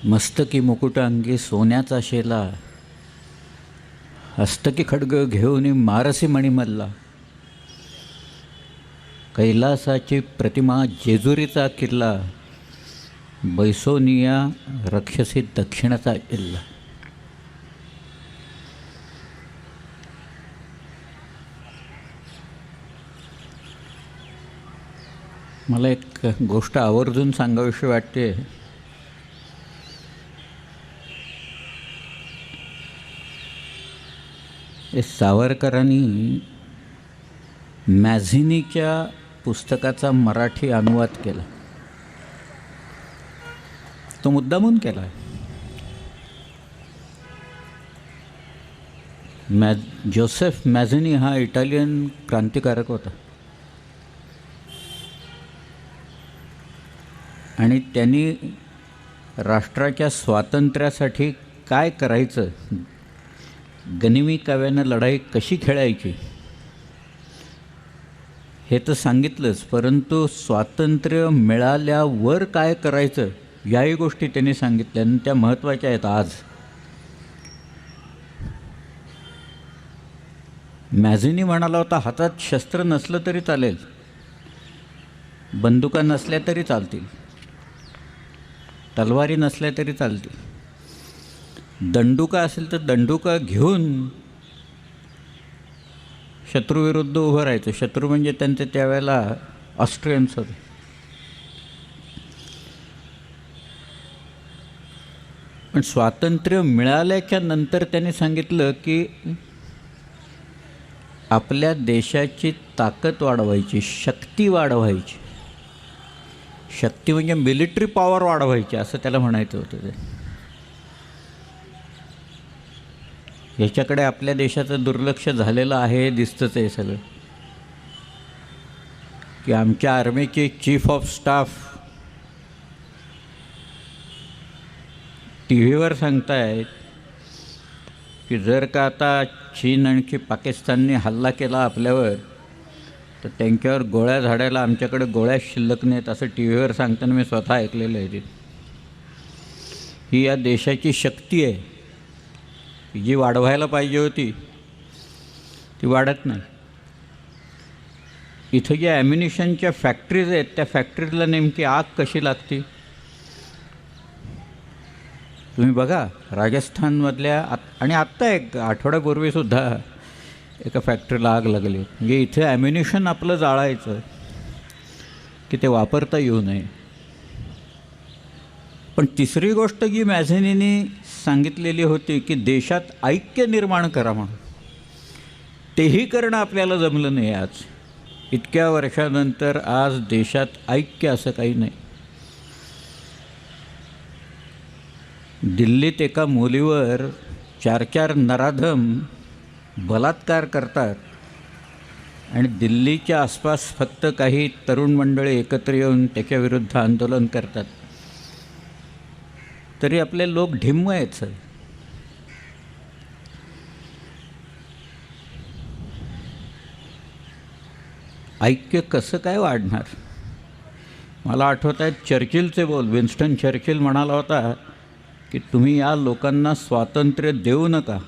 मस्तकी मुकुट अंगी सोन्याचा शेला, हस्तकी खड्ग घेऊन मारसी मणिमल्ला, कैलासाची प्रतिमा जेजुरीचा किल्ला, बैसोनिया रक्षसी दक्षिणाचा इल्ला. मला एक गोष्ट आवर्जून सांगावीशी वाटते. सावरकरांनी मॅझिनीच्या पुस्तकाचा मराठी अनुवाद केला. तो मुद्दामून केला आहे. जोसेफ मॅझिनी हा इटालियन क्रांतिकारक होता आणि त्यांनी राष्ट्राच्या स्वातंत्र्यासाठी काय करायचं, गनिमी काव्यानं लढाई कशी खेळायची हे तर सांगितलंच, परंतु स्वातंत्र्य मिळाल्यावर काय करायचं याही गोष्टी त्यांनी सांगितल्या आणि त्या महत्त्वाच्या आहेत. आज मॅझिनी म्हणाला होता, हातात शस्त्र नसलं तरी चालेल, बंदुका नसल्या तरी चालतील, तलवारी नसल्या तरी चालतील, दंडुका असेल तर दंडुका घेऊन शत्रूविरुद्ध उभं राहायचं. शत्रू म्हणजे त्यांचे त्यावेळेला ऑस्ट्रियन्स होते. पण स्वातंत्र्य मिळाल्याच्या नंतर त्यांनी सांगितलं की आपल्या देशाची ताकद वाढवायची, शक्ती वाढवायची. शक्ती म्हणजे मिलिटरी पॉवर वाढवायची असं त्याला म्हणायचं होतं. ते याच्याकडे आपल्या देशाचं दुर्लक्ष झालेलं आहे, दिसतंच आहे सगळं. की आमच्या आर्मीचे चीफ ऑफ स्टाफ टी व्हीवर सांगतायत की जर का आता चीन आणखी पाकिस्तानने हल्ला केला आपल्यावर तर त्यांच्यावर गोळ्या झाडायला आमच्याकडे गोळ्या शिल्लक नाहीत, असं टी व्हीवर सांगताना मी स्वतः ऐकलेलं आहे. ही या देशाची शक्ती आहे, जी वाढवायला पाहिजे होती ती वाढत नाही. इथं ज्या ॲम्युनिशनच्या फॅक्टरीज आहेत त्या फॅक्टरीला नेमकी आग कशी लागते तुम्ही बघा. राजस्थानमधल्या आणि आत्ता एक आठवड्यापूर्वीसुद्धा एका फॅक्टरीला आग लागली. म्हणजे इथे ॲम्युनिशन आपलं जाळायचं की ते वापरता येऊ नये. पण तिसरी गोष्ट जी मॅझिनीने सांगितलेली होती की देशात ऐक्य निर्माण करा म्हणून, तेही करणं आपल्याला जमलं नाही. आज इतक्या वर्षानंतर आज देशात ऐक्य असं काही नाही. दिल्लीत एका मुलीवर 4 नराधम बलात्कार करतात आणि दिल्लीच्या आसपास फक्त काही तरुण मंडळी एकत्र येऊन त्याच्याविरुद्ध आंदोलन करतात, तरी आपले लोक ढिम्म आहेत सर. ऐक्य कसं काय वाढणार? मला आठवत आहेत चर्चिलचे बोल. विन्स्टन चर्चिल म्हणाला होता की तुम्ही या लोकांना स्वातंत्र्य देऊ नका.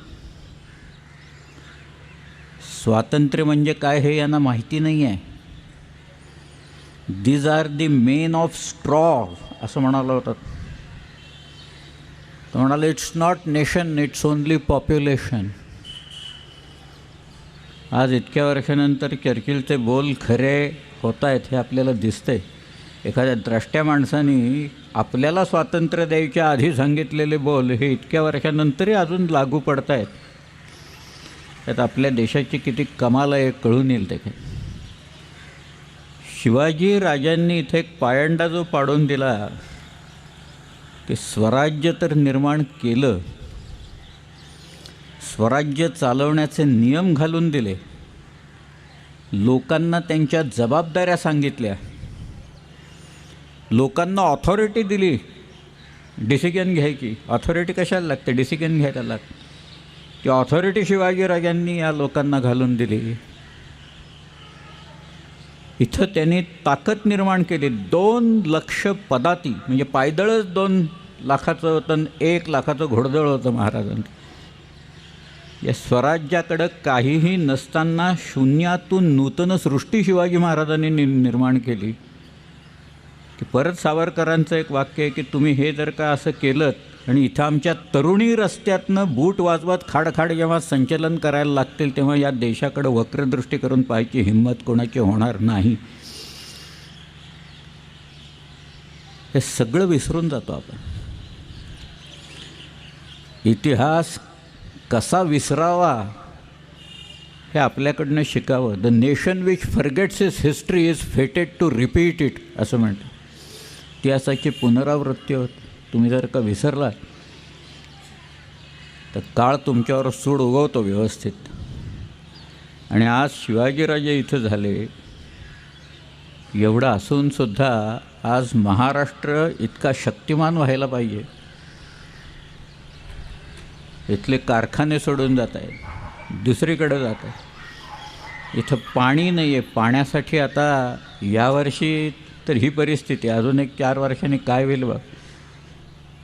स्वातंत्र्य म्हणजे काय हे यांना माहिती नाही आहे. These are the main of straw असं म्हणाला होता. तो म्हणाला it's not nation, it's only population. आज इतक्या वर्षानंतर चर्चिलचे बोल खरे होत आहेत हे आपल्याला दिसतंय. एखाद्या द्रष्ट्या माणसाने आपल्याला स्वातंत्र्य द्यायच्या आधी सांगितलेले बोल हे इतक्या वर्षानंतरही अजून लागू पडत आहेत. त्यात आपल्या देशाची किती कमाल आहे कळून येईल. ते शिवाजी राजांनी इथे एक पायंडा जो पाडून दिला की स्वराज्य तर निर्माण केलं, स्वराज्य चालवण्याचे नियम घालून दिले, लोकांना त्यांच्या जबाबदाऱ्या सांगितल्या, लोकांना ऑथॉरिटी दिली डिसिजन घ्यायची. ऑथॉरिटी कशाला लागते? डिसिजन घ्यायला लागते. ती ऑथॉरिटी शिवाजीराजांनी या लोकांना घालून दिली. इथं त्यांनी ताकद निर्माण केली. 2 लक्ष पदाती म्हणजे पायदळच 2 लाखाचं होतं आणि 1 लाखाचं घोडदळ होतं महाराजांचं. या स्वराज्याकडं काहीही नसताना शून्यातून नूतन सृष्टी शिवाजी महाराजांनी निर्माण केली. की परत सावरकरांचं एक वाक्य आहे की तुम्ही हे जर का असं केलं आणि इथं आमच्या तरुणी रस्त्यातनं बूट वाजवत खाडखाड जेव्हा संचलन करायला लागतील तेव्हा या देशाकडं वक्रदृष्टी करून पाहायची हिंमत कोणाची होणार नाही. हे सगळं विसरून जातो आपण. इतिहास कसा विसरावा हे आपल्याकडनं शिकावं. The nation which forgets its history is fated to repeat it असं म्हणतं. इतिहासाची पुनरावृत्ती होत. तुम्ही जर का विसरला तर काळ तुमच्यावर सूड उगवतो व्यवस्थित. आणि आज शिवाजीराजे इथं झाले एवढं असूनसुद्धा आज महाराष्ट्र इतका शक्तिमान व्हायला पाहिजे. इथले कारखाने सोडून जात आहेत, दुसरीकडे जात आहेत. इथं पाणी नाही आहे. पाण्यासाठी आता यावर्षी तर ही परिस्थिती, अजून एक 4 वर्षांनी काय होईल बा.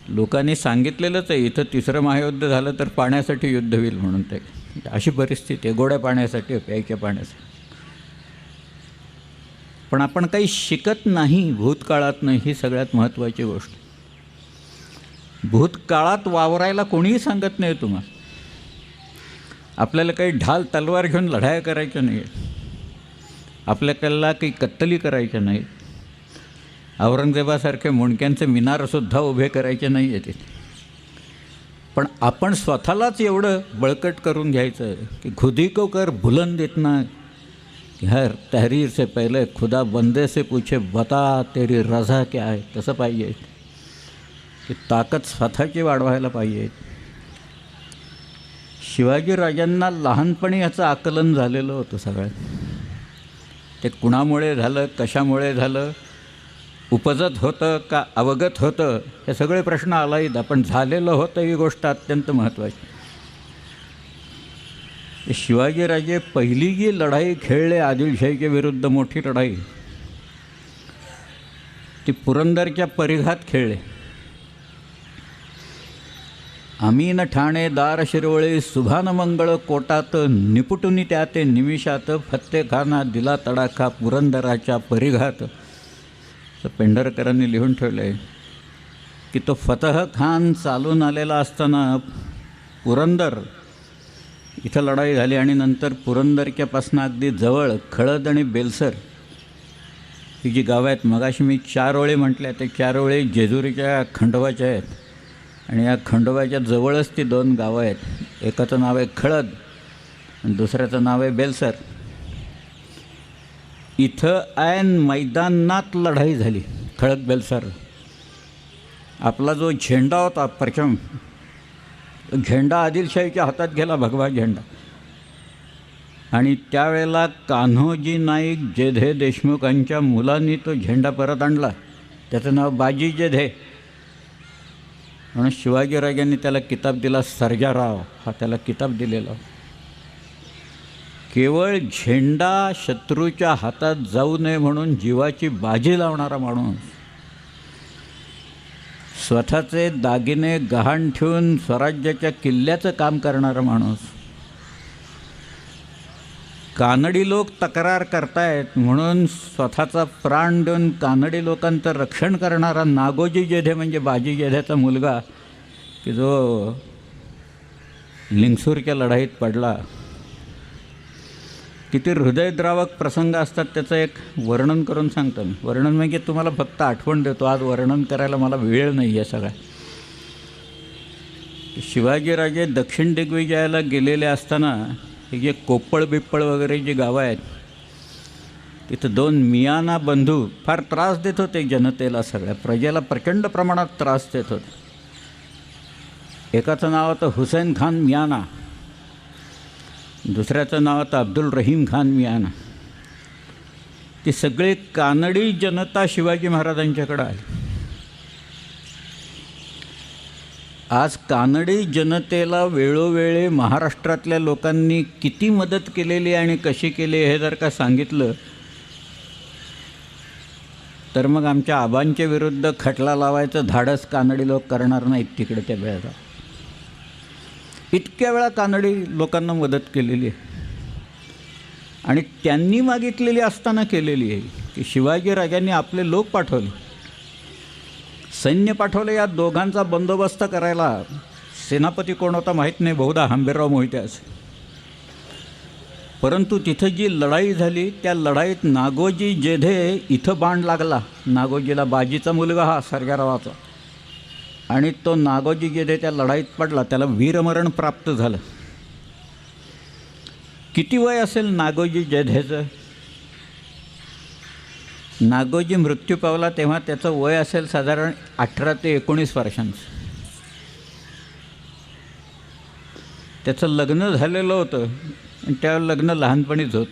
लोकांनी सांगितलेलंच आहे इथं 3रं महायुद्ध झालं तर पाण्यासाठी युद्ध होईल म्हणून. ते अशी परिस्थिती आहे, गोड्या पाण्यासाठी, प्यायच्या पाण्यासाठी. पण आपण काही शिकत नाही भूतकाळात नाही, ही सगळ्यात महत्त्वाची गोष्ट. भूतकाळात वावरायला कोणीही सांगत नाही तुम्हाला. आपल्याला काही ढाल तलवार घेऊन लढाया करायच्या नाही आहेत. आपल्याला काही कत्तली करायच्या नाहीत. औरंगजेबासारखे मुंडक्यांचे मिनारसुद्धा उभे करायचे नाही आहेत तिथे. पण आपण स्वतःलाच एवढं बळकट करून घ्यायचं की खुदी को कर बुलंद इतना कि हर तहरीर से पहले खुदा बंदे से पूछे बता तेरी रजा क्या आहे. तसं पाहिजे की ताकद स्वतःची वाढवायला पाहिजे. शिवाजीराजांना लहानपणी याचं आकलन झालेलं होतं सगळं. ते कुणामुळे झालं, कशामुळे झालं, उपजत होतं का अवगत होतं, हे सगळे प्रश्न आलाहीत. पण झालेलं होतं ही गोष्ट अत्यंत महत्त्वाची. शिवाजीराजे पहिली जी लढाई खेळले आदिलशाहीच्या विरुद्ध, मोठी लढाई, ती पुरंदरच्या परिघात खेळले. अमीन ठाणे दार शिरवळे सुभान मंगळ कोटात निपुटुनी त्या ते निमिषात फत्तेखाना दिला तडाखा पुरंदराच्या परिघात. तर पेंढरकरांनी लिहून ठेवलं आहे की तो फतह खान चालून आलेला असताना पुरंदर इथं लढाई झाली. आणि नंतर पुरंदरच्यापासून अगदी जवळ खळद आणि बेलसर ही जी गावं आहेत, मगाशी मी 4 ओळी म्हटल्या, ते 4 ओळी जेजुरीच्या खंडोबाच्या आहेत. आणि या खंडोबाच्या जवळच ती 2 गावं आहेत. एकाचं नाव आहे खळद आणि दुसऱ्याचं नाव आहे बेलसर. इथं ऐन मैदानात लढाई झाली खळद बेलसर. आपला जो झेंडा होता प्रचंड, झेंडा आदिलशाहीच्या हातात गेला, भगवा झेंडा. आणि त्यावेळेला कान्होजी नाईक जेधे देशमुखांच्या मुलांनी तो झेंडा परत आणला. त्याचं नाव बाजी जेधे. म्हणून शिवाजीराजांनी त्याला किताब दिला, सर्जाराव हा त्याला किताब दिलेला. केवळ झेंडा शत्रूच्या हातात जाऊ नये म्हणून जीवाची बाजी लावणारा माणूस, स्वतःचे दागिने गहाण ठेवून स्वराज्याच्या किल्ल्याचं काम करणारा माणूस. कानडी लोक तक्रार करतायत म्हणून स्वतःचा प्राण देऊन कानडी लोकांचं रक्षण करणारा नागोजी जेधे, म्हणजे बाजी जेधेचा मुलगा, की जो लिंगसूरच्या लढाईत पडला. किती हृदयद्रावक प्रसंग असतात त्याचं एक वर्णन करून सांगतो मी. वर्णन म्हणजे तुम्हाला फक्त आठवण देतो, आज वर्णन करायला मला वेळ नाही आहे सगळा. शिवाजीराजे दक्षिण दिग्विजयाला गेलेले असताना हे जे कोप्पळ बिप्पळ वगैरे जी गावं आहेत, तिथं 2 मियाना बंधू फार त्रास देत होते जनतेला, सगळ्या प्रजेला प्रचंड प्रमाणात त्रास देत होते. एकाचं नाव होतं हुसेन खान मियाना, दुसऱ्याचं नाव होतं अब्दुल रहीम खान मियाना. ती सगळी कानडी जनता शिवाजी महाराजांच्याकडं आली. आज कानडी जनतेला वेळोवेळी महाराष्ट्रातल्या लोकांनी किती मदत केलेली आणि कशी केली हे जर का सांगितलं तर मग आमच्या आबांच्या विरुद्ध खटला लावायचं धाडस कानडी लोक करणार नाहीत तिकडे त्या वेळेला. इतक्या वेळा कानडी लोकांना मदत केलेली आहे आणि त्यांनी मागितलेली असताना केलेली आहे की शिवाजीराजांनी आपले लोक पाठवले, सैन्य पाठवले या दोघांचा बंदोबस्त करायला. सेनापती कोण होता माहीत नाही, बहुधा हंबीरराव मोहिते असे. परंतु तिथं जी लढाई झाली त्या लढाईत नागोजी जेधे इथं बाण लागला. नागोजीला बाजीचा मुलगा हा सर्गेरावाचा, आणि तो नागोजी जेधे त्या लढाईत पडला, त्याला वीरमरण प्राप्त झालं. किती वय असेल नागोजी जेधेचं? नागोजी मृत्यू पावला तेव्हा त्याचं वय असेल साधारण 18 ते 19 वर्षांचं. त्याचं लग्न झालेलं होतं आणि त्या लग्न लहानपणीच होत.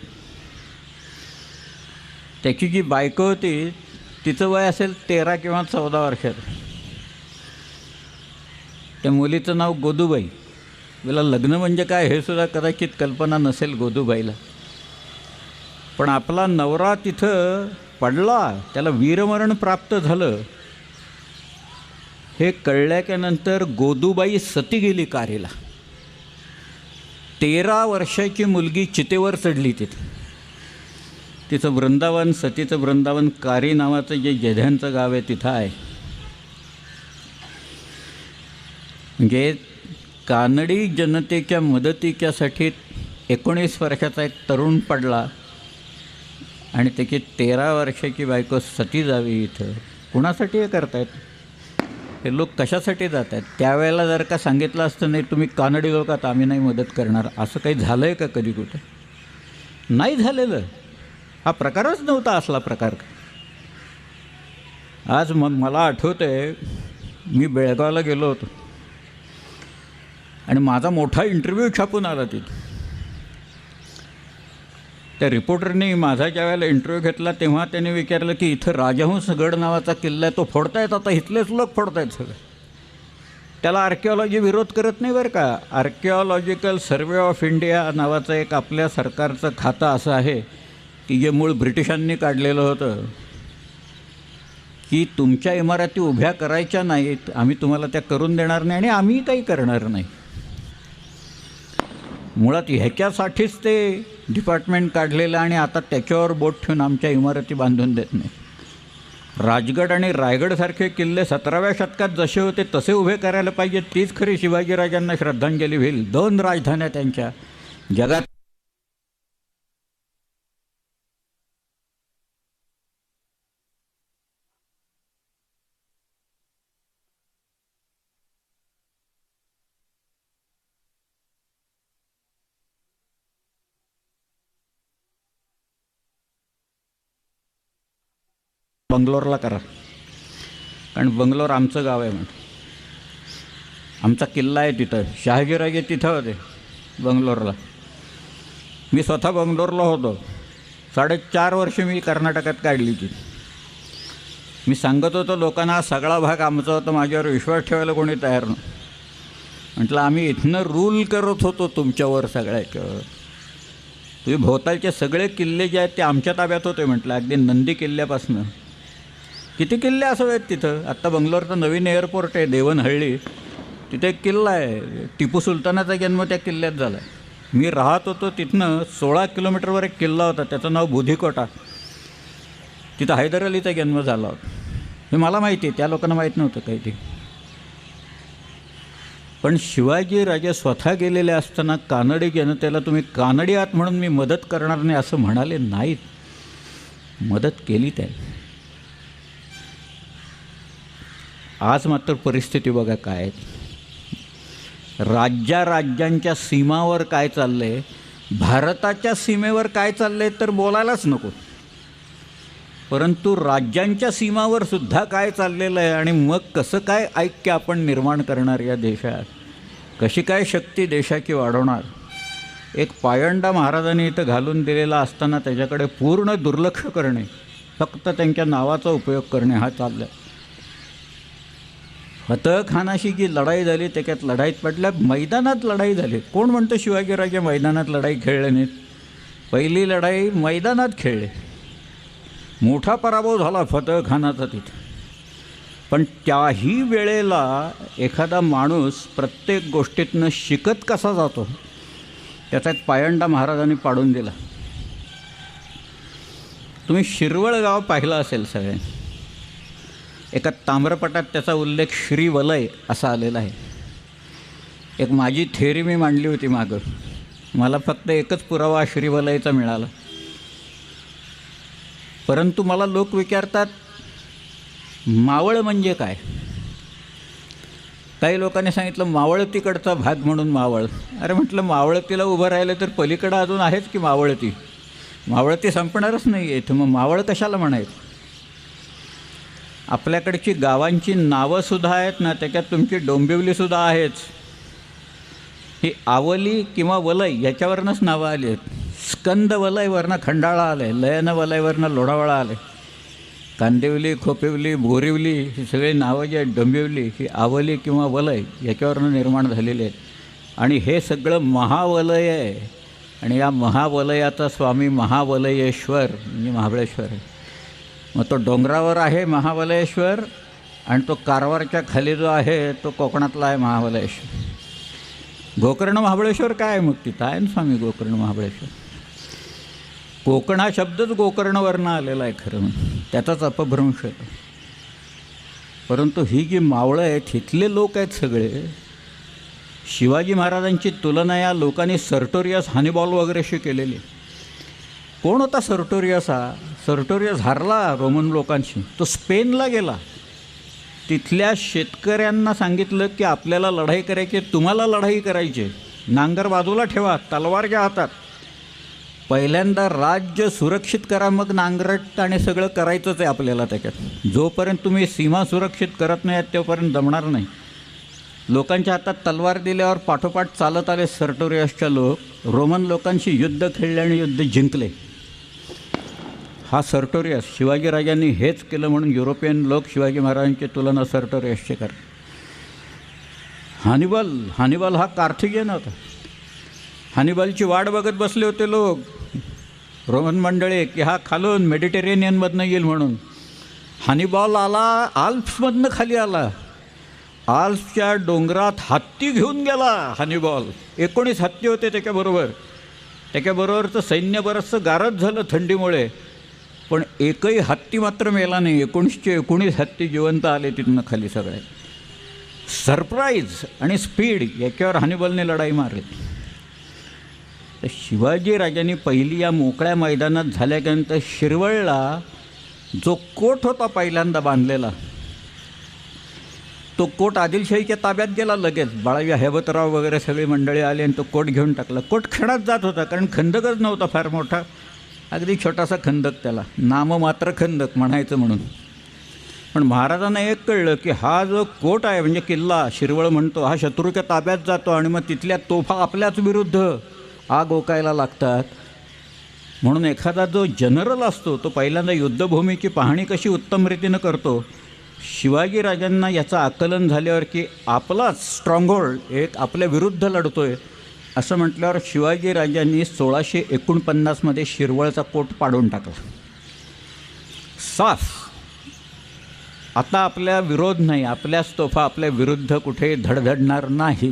त्याची जी बायको होती तिचं वय असेल 13 किंवा 14 वर्षाचं. त्या मुलीचं नाव गोदूबाई. तिला लग्न म्हणजे काय हे सुद्धा कदाचित कल्पना नसेल गोदूबाईला. पण आपला नवरा तिथं पडला, त्याला वीरमरण प्राप्त झालं हे कळल्याच्यानंतर गोदूबाई सती गेली कारीला. 13 वर्षाची मुलगी चितेवर चढली तिथं. तिचं वृंदावन, सतीचं वृंदावन कारी नावाचं जे जेध्यांचं गाव आहे तिथं आहे. म्हणजे कानडी जनतेच्या मदतीच्यासाठी 19 वर्षाचा एक तरुण पडला आणि त्याची 13 वर्षाची बायको सती जावी इथं. कुणासाठी हे करतायत हे लोक? कशासाठी जात आहेत? त्यावेळेला जर का सांगितलं असतं नाही तुम्ही कानडी लोक आता आम्ही नाही मदत करणार, असं काही झालं आहे का कधी कुठे? नाही झालेलं. हा प्रकारच नव्हता असला प्रकार. आज मला आठवतं आहे मी बेळगावला गेलो होतो आणि माझा मोठा इंटरव्ह्यू छापून आला तिथे. त्या रिपोर्टरने माझा ज्या वेळेला इंटरव्ह्यू घेतला तेव्हा त्याने विचारलं की इथं राजहंस गड नावाचा किल्ला आहे तो फोडतायत, आता इथलेच लोक फोडतायत सगळे. त्याला आर्किओलॉजी विरोध करत नाही बरं का. आर्किओलॉजिकल सर्वे ऑफ इंडिया नावाचं एक आपल्या सरकारचं खातं असं आहे की जे मूळ ब्रिटिशांनी काढलेलं होतं की तुमच्या इमारती उभ्या करायच्या नाहीत, आम्ही तुम्हाला त्या करून देणार नाही आणि आम्ही काही करणार नाही. मुळात ह्याच्यासाठीच ते डिपार्टमेंट काढलेलं आणि आता त्याच्यावर बोट ठेवून आमच्या इमारती बांधून देत नाही. राजगड आणि रायगडसारखे किल्ले 17व्या शतकात जसे होते तसे उभे करायला पाहिजे. तीच खरी शिवाजीराजांना श्रद्धांजली होईल. 2 राजधान्या त्यांच्या जगात. बंगलोरला करा, कारण बंगलोर आमचं गाव आहे म्हणून. आमचा किल्ला आहे तिथं. शहाजीराजे तिथं होते बंगलोरला. मी स्वतः बंगलोरला होतो. 4.5 वर्ष मी कर्नाटकात काढली ती. मी सांगत होतो लोकांना हा सगळा भाग आमचा होता, माझ्यावर विश्वास ठेवायला कोणी तयार नव्हतं. म्हटलं आम्ही इथनं रूल करत होतो तुमच्यावर सगळ्याच्यावर. तुम्ही भोवतालचे सगळे किल्ले जे आहेत ते आमच्या ताब्यात होते म्हटलं, अगदी नंदी किल्ल्यापासनं. किती किल्ले असं आहेत तिथं. आत्ता बंगलोरचं नवीन एअरपोर्ट आहे देवनहळ्ळी, तिथे एक किल्ला आहे. टिपू सुलतानाचा जन्म त्या किल्ल्यात झाला आहे. मी राहत होतो तिथनं 16 किलोमीटरवर एक किल्ला होता, त्याचं नाव बुधीकोटा. तिथं हैदर अलीचा जन्म झाला होता. हे मला माहिती आहे, त्या लोकांना माहीत नव्हतं काही ते. पण शिवाजीराजे स्वतः गेलेले असताना कानडी जनतेला तुम्ही कानडी आहात म्हणून मी मदत करणार नाही असं म्हणाले नाहीत. मदत केली त्याने. आज मात्र परिस्थिती बघा काय आहे. राज्यांच्या सीमावर काय चाललं आहे, भारताच्या सीमेवर काय चाललं आहे तर बोलायलाच नको. परंतु राज्यांच्या सीमावर सुद्धा काय चाललेलं आहे आणि मग कसं काय ऐक्य आपण निर्माण करणार या देशात, कशी काय शक्ती देशाची वाढवणार. एक पायंडा महाराजांनी इथं घालून दिलेला असताना त्याच्याकडे पूर्ण दुर्लक्ष करणे, फक्त त्यांच्या नावाचा उपयोग करणे हा चालला आहे. फतहखानाशी जी लढाई झाली त्याच्यात लढाईत पडल्या, मैदानात लढाई झाली. कोण म्हणतं शिवाजीराजे मैदानात लढाई खेळले नाहीत? पहिली लढाई मैदानात खेळले. मोठा पराभव झाला फतह खानाचा तिथे. पण त्याही वेळेला एखादा माणूस प्रत्येक गोष्टीतनं शिकत कसा जातो त्याचा एक पायंडा महाराजांनी पाडून दिला. तुम्ही शिरवळ गाव पाहिलं असेल सगळे. एका ताम्रपटात त्याचा उल्लेख श्रीवलय असा आलेला आहे. एक माझी थेअरी मी मांडली होती मागं. मला फक्त एकच पुरावा श्रीवलयचा मिळाला. परंतु मला लोक विचारतात मावळ म्हणजे काय. काही लोकांनी सांगितलं मावळतीकडचा भाग म्हणून मावळ. अरे म्हटलं मावळतीला उभं राहिलं तर पलीकडं अजून आहेच की मावळती. मावळती संपणारच नाही आहे इथं, मग मावळ कशाला म्हणायचं. आपल्याकडची गावांची नावंसुद्धा आहेत ना, त्याच्यात तुमची डोंबिवलीसुद्धा आहेच. ही आवली किंवा वलय याच्यावरनंच नावं आली आहेत. स्कंद वलयवरनं खंडाळा आले, लयन वलयवरनं लोढावळा आले, कांदिवली, खोपिवली, बोरिवली ही सगळी नावं जी आहेत, डोंबिवली ही आवली किंवा वलय याच्यावरनं निर्माण झालेली आहेत. आणि हे सगळं महावलय आहे. आणि या महावलयाचा स्वामी महावलयेश्वर म्हणजे महाबळेश्वर आहे. मग तो डोंगरावर आहे महावलयेश्वर आणि तो कारवारच्या खाली जो आहे तो कोकणातला आहे महावलयेश्वर. गोकर्ण महाबळेश्वर काय आहे मग तिथं आहे ना स्वामी गोकर्ण महाबळेश्वर. कोकण हा शब्दच गोकर्णवरनं आलेला आहे खरं म्हणून, त्याचाच अपभ्रंश आहे. परंतु ही जी मावळं आहेत इथले लोक आहेत सगळे. शिवाजी महाराजांची तुलना या लोकांनी सर्टोरियस हॅनिबॉल वगैरेशी केलेली. कोण होता सर्टोरियस हा. सर्टोरियस हारला रोमन लोकांशी. तो स्पेनला गेला. तिथल्या शेतकऱ्यांना सांगितलं की आपल्याला लढाई करायची, तुम्हाला लढाई करायची, नांगर बाजूला ठेवा, तलवार घ्या हातात. पहिल्यांदा राज्य सुरक्षित करा, मग नांगरट आणि सगळं करायचंच आहे आपल्याला त्याच्यात. जोपर्यंत तुम्ही सीमा सुरक्षित करत नाही तोपर्यंत जमणार नाही. लोकांच्या हातात तलवार दिल्यावर पाठोपाठ चालत आले सर्टोरियसच्या लोक. रोमन लोकांशी युद्ध खेळले आणि युद्ध जिंकले. हा सर्टोरियस. शिवाजीराजांनी हेच केलं म्हणून युरोपियन लोक शिवाजी महाराजांची तुलना सर्टोरियसची करतात. हॅनिबल हा कार्थीजियन होता. हॅनिबलची वाट बघत बसले होते लोक रोमन मंडळी की हा खालून मेडिटेरेनियनमधनं येईल म्हणून. हॅनिबल आला, आल्प्समधनं खाली आला. आल्प्सच्या डोंगरात हत्ती घेऊन गेला हॅनिबल. 19 हत्ती होते त्याच्याबरोबरचं सैन्य बरंचसं गारद झालं थंडीमुळे. पण एकही हत्ती मात्र मेला नाही. 19 हत्ती जिवंत आले तिथनं खाली सगळे. सरप्राईज आणि स्पीड याच्यावर हॅनिबलने लढाई मारली. तर शिवाजीराजांनी पहिली या मोकळ्या मैदानात झाल्यानंतर शिरवळला जो कोट होता पहिल्यांदा बांधलेला, तो कोट आदिलशाहीच्या ताब्यात गेला लगेच. बाळाजी हैबतराव वगैरे सगळी मंडळी आली आणि तो कोट घेऊन टाकला. कोट खेळात जात होता कारण खंदकच नव्हता फार मोठा, अगदी छोटासा खंदक, त्याला नाममात्र खंदक म्हणायचं म्हणून. पण महाराजांना एक कळलं की हा जो कोट आहे म्हणजे किल्ला शिरवळ म्हणतो, हा शत्रूच्या ताब्यात जातो आणि मग तिथल्या तोफा आपल्याच विरुद्ध आग ओकायला लागतात. म्हणून एखादा जो जनरल असतो तो पहिल्यांदा युद्धभूमीची पाहणी कशी उत्तम रीतीनं करतो. शिवाजीराजांना याचं आकलन झाल्यावर की आपलाच स्ट्रॉंगहोल्ड एक आपल्या विरुद्ध लढतोय असं म्हटल्यावर शिवाजीराजांनी 1649मध्ये शिरवळचा कोट पाडून टाकला. साफ. आता आपल्या विरोध नाही, आपल्याच तोफा आपल्या विरुद्ध कुठे धडधडणार नाही.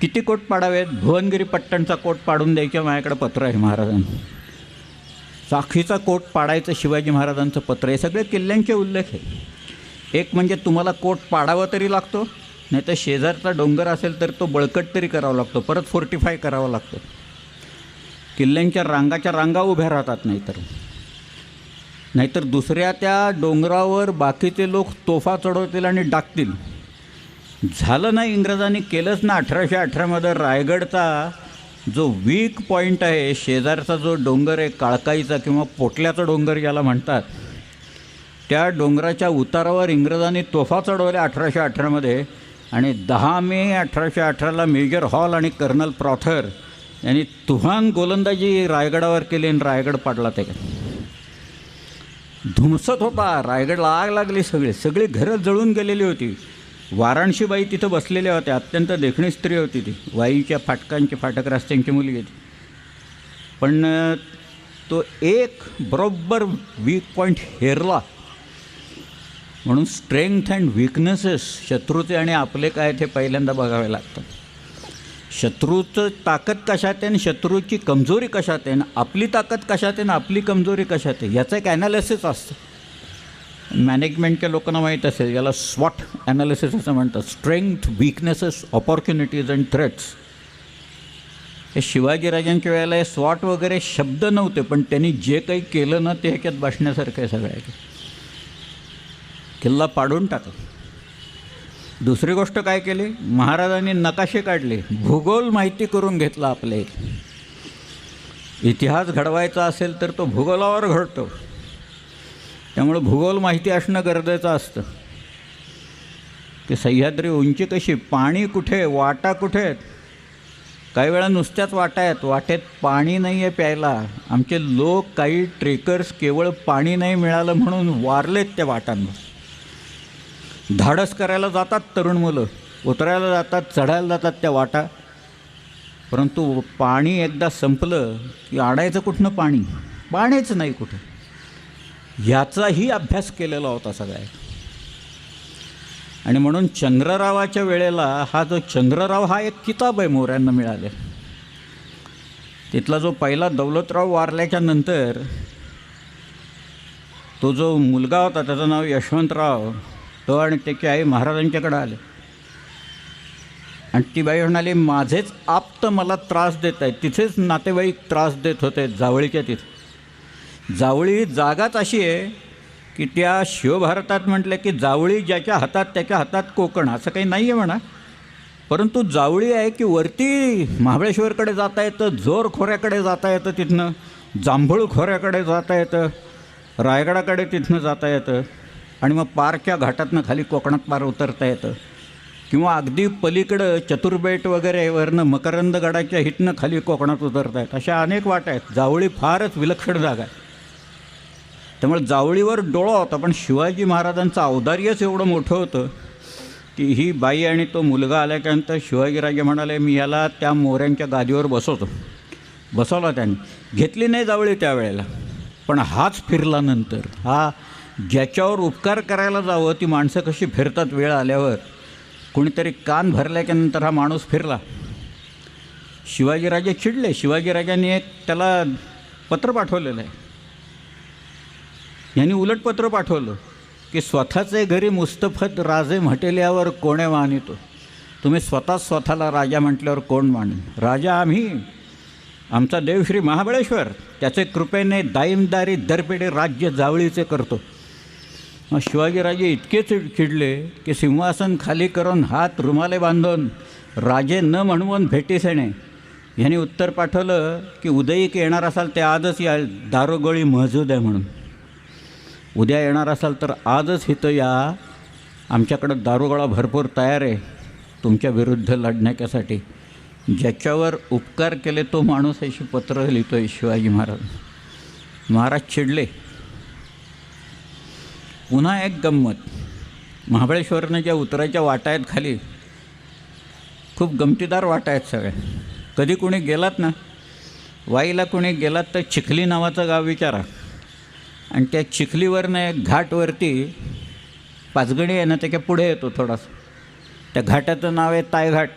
किती कोट पाडावेत. भुवनगिरी पट्टणचा कोट पाडून द्यायचं माझ्याकडे पत्र आहे महाराजांचं. साखीचा कोट पाडायचं शिवाजी महाराजांचं पत्र. हे सगळे किल्ल्यांचे उल्लेख आहे. एक म्हणजे तुम्हाला कोट पाडावा तरी लागतो, नाही तर शेजारचा डोंगर असेल तर तो बळकट तरी करावा लागतो, परत फोर्टिफाय करावा लागतो. किल्ल्यांच्या रांगाच्या रांगा उभ्या राहतात. नाहीतर दुसऱ्या त्या डोंगरावर बाकीचे लोक तोफा चढवतील आणि डाकतील. झालं नाही, इंग्रजांनी केलंच ना. 1818मध्ये रायगडचा जो वीक पॉईंट आहे, शेजारचा जो डोंगर आहे काळकाईचा किंवा पोटल्याचा डोंगर ज्याला म्हणतात, त्या डोंगराच्या उतारावर इंग्रजांनी तोफा चढवल्या 1818मध्ये. आणि 10 मे 1818ला मेजर हॉल आणि कर्नल प्रॉथर यांनी तुफान गोलंदाजी रायगडावर केली आणि रायगड पाडला. त्याच्यात धुमसत होता रायगडला. आग लागली. सगळी घरं जळून गेलेली होती. वाराणसीबाई तिथं बसलेल्या होत्या. अत्यंत देखणी स्त्री होती ती. वाईच्या फाटकांची फाटक रस्त्यांची मुलगी होती. पण तो एक बरोबर वीक पॉईंट हेरला म्हणून स्ट्रेंथ अँड विकनेसेस शत्रूचे आणि आपले काय ते पहिल्यांदा बघावे लागतात. शत्रूचं ताकद कशात आहे आणि शत्रूची कमजोरी कशात आहे आणि आपली ताकद कशात आहे आणि आपली कमजोरी कशात आहे याचं एक ॲनालिसिस असतं. मॅनेजमेंटच्या लोकांना माहीत असेल, याला स्वॉट ॲनालिसिस असं म्हणतात. Strength, weaknesses, opportunities and threats. हे शिवाजीराजांच्या वेळेला हे स्वॉट वगैरे शब्द नव्हते, पण त्यांनी जे काही केलं ना ते ह्याच्यात बसण्यासारखं आहे. सगळ्या किल्ला पाडून टाकला. दुसरी गोष्ट काय केली, महाराजांनी नकाशे काढले, भूगोल माहिती करून घेतला. आपले इतिहास घडवायचा असेल तर तो भूगोलावर घडतो, त्यामुळं भूगोल माहिती असणं गरजेचं असतं. की सह्याद्री उंची कशी, पाणी कुठे, वाटा कुठे आहेत. काही वेळा नुसत्याच वाटा आहेत, वाटेत पाणी नाही आहे प्यायला. आमचे लोक काही ट्रेकर्स केवळ पाणी नाही मिळालं म्हणून वारलेत त्या वाटांवर. धाडस करायला जातात तरुण मुलं, उतरायला जातात, चढायला जातात त्या वाटा, परंतु पाणी एकदा संपलं की आणायचं कुठनं पाणी, पाणीच नाही कुठं. ह्याचाही अभ्यास केलेला होता सगळ्या. आणि म्हणून चंद्ररावाच्या वेळेला हा जो चंद्रराव हा एक किताब आहे मोऱ्यांना मिळाले. तिथला जो पहिला दौलतराव वारल्याच्या नंतर तो जो मुलगा होता त्याचं नाव यशवंतराव, तो आणि त्याची आई महाराजांच्याकडे आले आणि ती बाई म्हणाली, माझेच आप्त मला त्रास देत आहेत. तिथेच नातेवाईक त्रास देत होते जावळीच्या तिथे. जावळी जागाच अशी आहे की त्या शिवभारतात म्हटलं की जावळी ज्याच्या हातात त्याच्या हातात कोकण, असं काही नाही आहे म्हणा. परंतु जावळी आहे की वरती महाबळेश्वरकडे जाता येतं, जोर खोऱ्याकडे जाता येतं, तिथनं जांभूळ खोऱ्याकडे जाता येतं, रायगडाकडे तिथनं जाता येतं आणि मग पारच्या घाटातनं खाली कोकणात पार उतरता येतं. किंवा अगदी पलीकडं चतुर्बेट वगैरे वरनं मकरंदगडाच्या हितनं खाली कोकणात उतरता येत. अशा अनेक वाटा आहेत. जावळी फारच विलक्षण जागा आहे. त्यामुळे जावळीवर डोळा होता. पण शिवाजी महाराजांचं औदार्यच एवढं मोठं होतं की ही बाई आणि तो मुलगा आल्याच्यानंतर शिवाजीराजे म्हणाले, मी याला त्या मोऱ्यांच्या गादीवर बसवतो. बसवला त्यांनी. घेतली नाही जावळी त्यावेळेला, पण हाच फिरला नंतर. हा ज्याच्यावर उपकार करायला जावं ती माणसं कशी फिरतात वेळ आल्यावर. कोणीतरी कान भरल्याच्यानंतर हा माणूस फिरला. शिवाजीराजे चिडले. शिवाजीराजांनी एक त्याला पत्र पाठवलेलं आहे. यांनी उलट पत्र पाठवलं की स्वतःचे घरी मुस्तफत राजे म्हटल्यावर कोणे मानितो. तुम्ही स्वतःला राजा म्हटल्यावर कोण मानेन. राजा आम्ही, आमचा देव श्री महाबळेश्वर, त्याचे कृपेने दाईमदारी दरपेढे राज्य जावळीचे करतो. मग शिवाजीराजे इतके चिडले की सिंहासन खाली करून हात रुमाले बांधून राजे न म्हणवून भेटीस येणे. ह्यांनी उत्तर पाठवलं की उद्याही येणार असाल ते आजच याल, दारोगोळी महजूद आहे म्हणून. उद्या येणार असाल तर आजच इथं या, आमच्याकडं दारुगोळा भरपूर तयार आहे तुमच्या विरुद्ध लढण्यासाठी. ज्याच्यावर उपकार केले तो माणूस अशी पत्र लिहितो आहे शिवाजी महाराज. महाराज चिडले. पुन्हा एक गंमत, महाबळेश्वरनं ज्या उतरायच्या वाटा आहेत खाली, खूप गमतीदार वाटा आहेत सगळ्या. कधी कोणी गेलात ना, वाईला कोणी गेलात तर चिखली नावाचं गाव विचारा, आणि त्या चिखलीवरनं एक घाटवरती पाचगणी आहे ना, त्याच्या पुढे येतो थोडासा. त्या घाटाचं नाव आहे तायघाट.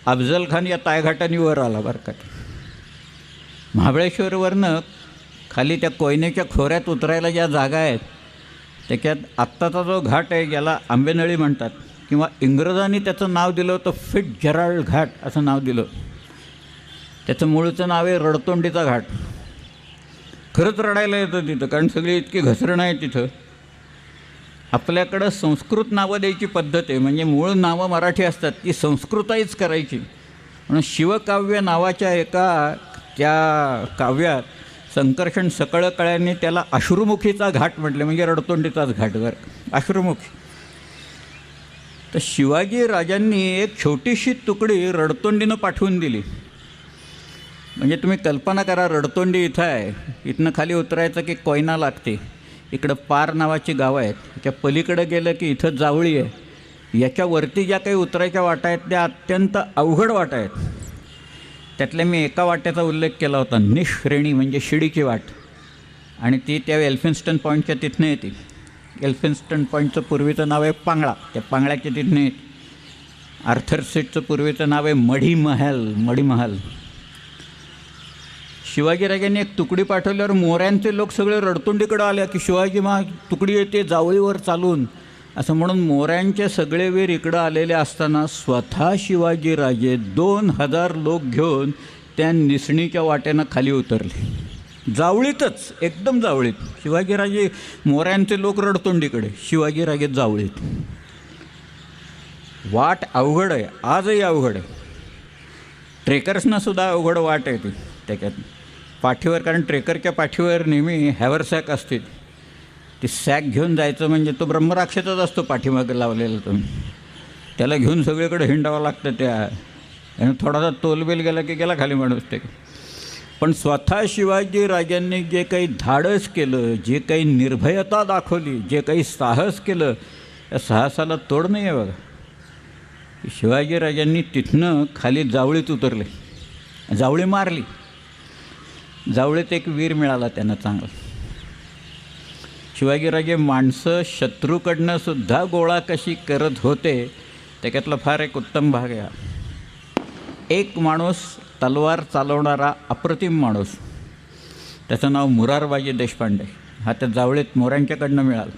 अफजल खान या तायघाटाने वर आला बरं का. महाबळेश्वरवरनं खाली त्या कोयनेच्या खोऱ्यात उतरायला ज्या जागा आहेत त्याच्यात आत्ताचा जो घाट आहे ज्याला आंबेनळी म्हणतात, किंवा इंग्रजांनी त्याचं नाव दिलं होतं फिट्झजेराल्ड घाट असं नाव दिलं. त्याचं मूळचं नाव आहे रडतोंडीचा घाट. खरंच रडायला येतं तिथं, कारण सगळी इतकी घसरणं आहे तिथं. आपल्याकडं संस्कृत नावं द्यायची पद्धत आहे, म्हणजे मूळ नावं मराठी असतात ती संस्कृताईच करायची. म्हणून शिवकाव्य नावाच्या एका त्या काव्यात संकर्षण सकळकळ्यांनी त्याला अश्रुमुखीचा घाट म्हटले, म्हणजे रडतोंडीचाच घाट वर अश्रुमुखी. तर शिवाजी राजांनी एक छोटीशी तुकडी रडतोंडीनं पाठवून दिली. म्हणजे तुम्ही कल्पना करा, रडतोंडी इथं आहे, इथनं खाली उतरायचं की कोयना लागते, इकडं पार नावाची गावं आहेत, त्याच्या पलीकडं गेलं की इथं जावळी आहे. याच्यावरती ज्या काही उतरायच्या वाटा आहेत त्या अत्यंत अवघड वाटा आहेत. त्यातल्या मी एका वाट्याचा उल्लेख केला होता, निश्रेणी म्हणजे शिडीची वाट, आणि ती त्या एल्फिन्स्टन पॉईंटच्या तिथनं येते. एल्फिन्स्टन पॉईंटचं पूर्वीचं नाव आहे पांगळा, त्या पांगळ्याच्या तिथनं येते. आर्थर सीटचं पूर्वीचं नाव आहे मढीमहाल. शिवाजीराजांनी एक तुकडी पाठवल्यावर मोऱ्यांचे लोक सगळे रडतुंडीकडे आले की शिवाजी तुकडी येते जावळीवर चालून, असं म्हणून मोऱ्यांचे सगळे वीर इकडं आलेले असताना स्वतः शिवाजीराजे 2000 लोक घेऊन त्या निसणीच्या वाटेनं खाली उतरले. जावळीतच, एकदम जावळीत. शिवाजीराजे मोऱ्यांचे लोक रडतोंडीकडे, शिवाजीराजे जावळीत. वाट अवघड आहे, आजही अवघड आहे. ट्रेकर्सनासुद्धा अवघड वाट आहे ती त्याच्यात पाठीवर, कारण ट्रेकरच्या पाठीवर नेहमी हॅवरसॅक असते. ती सॅक घेऊन जायचं म्हणजे तो ब्रह्मराक्षसच असतो पाठीमागे लावलेला. तुम्ही त्याला घेऊन सगळीकडे हिंडावं लागतं. त्या आणि थोडासा तोलबेल गेला की गेला खाली माणूस ते. पण स्वतः शिवाजीराजांनी जे काही धाडस केलं, जे काही निर्भयता दाखवली, जे काही साहस केलं, त्या साहसाला तोड नाही आहे बघा. शिवाजीराजांनी तिथनं खाली जावळीत उतरले, जावळी मारली. जावळीत एक वीर मिळाला त्यांना चांगला. शिवाजीराजे माणसं शत्रूकडनं सुद्धा गोळा कशी करत होते त्याच्यातला फार एक उत्तम भाग आहे. एक माणूस तलवार चालवणारा अप्रतिम माणूस, त्याचं नाव मुरारबाजी देशपांडे, हा त्या जावळीत मोऱ्यांच्याकडनं मिळाला.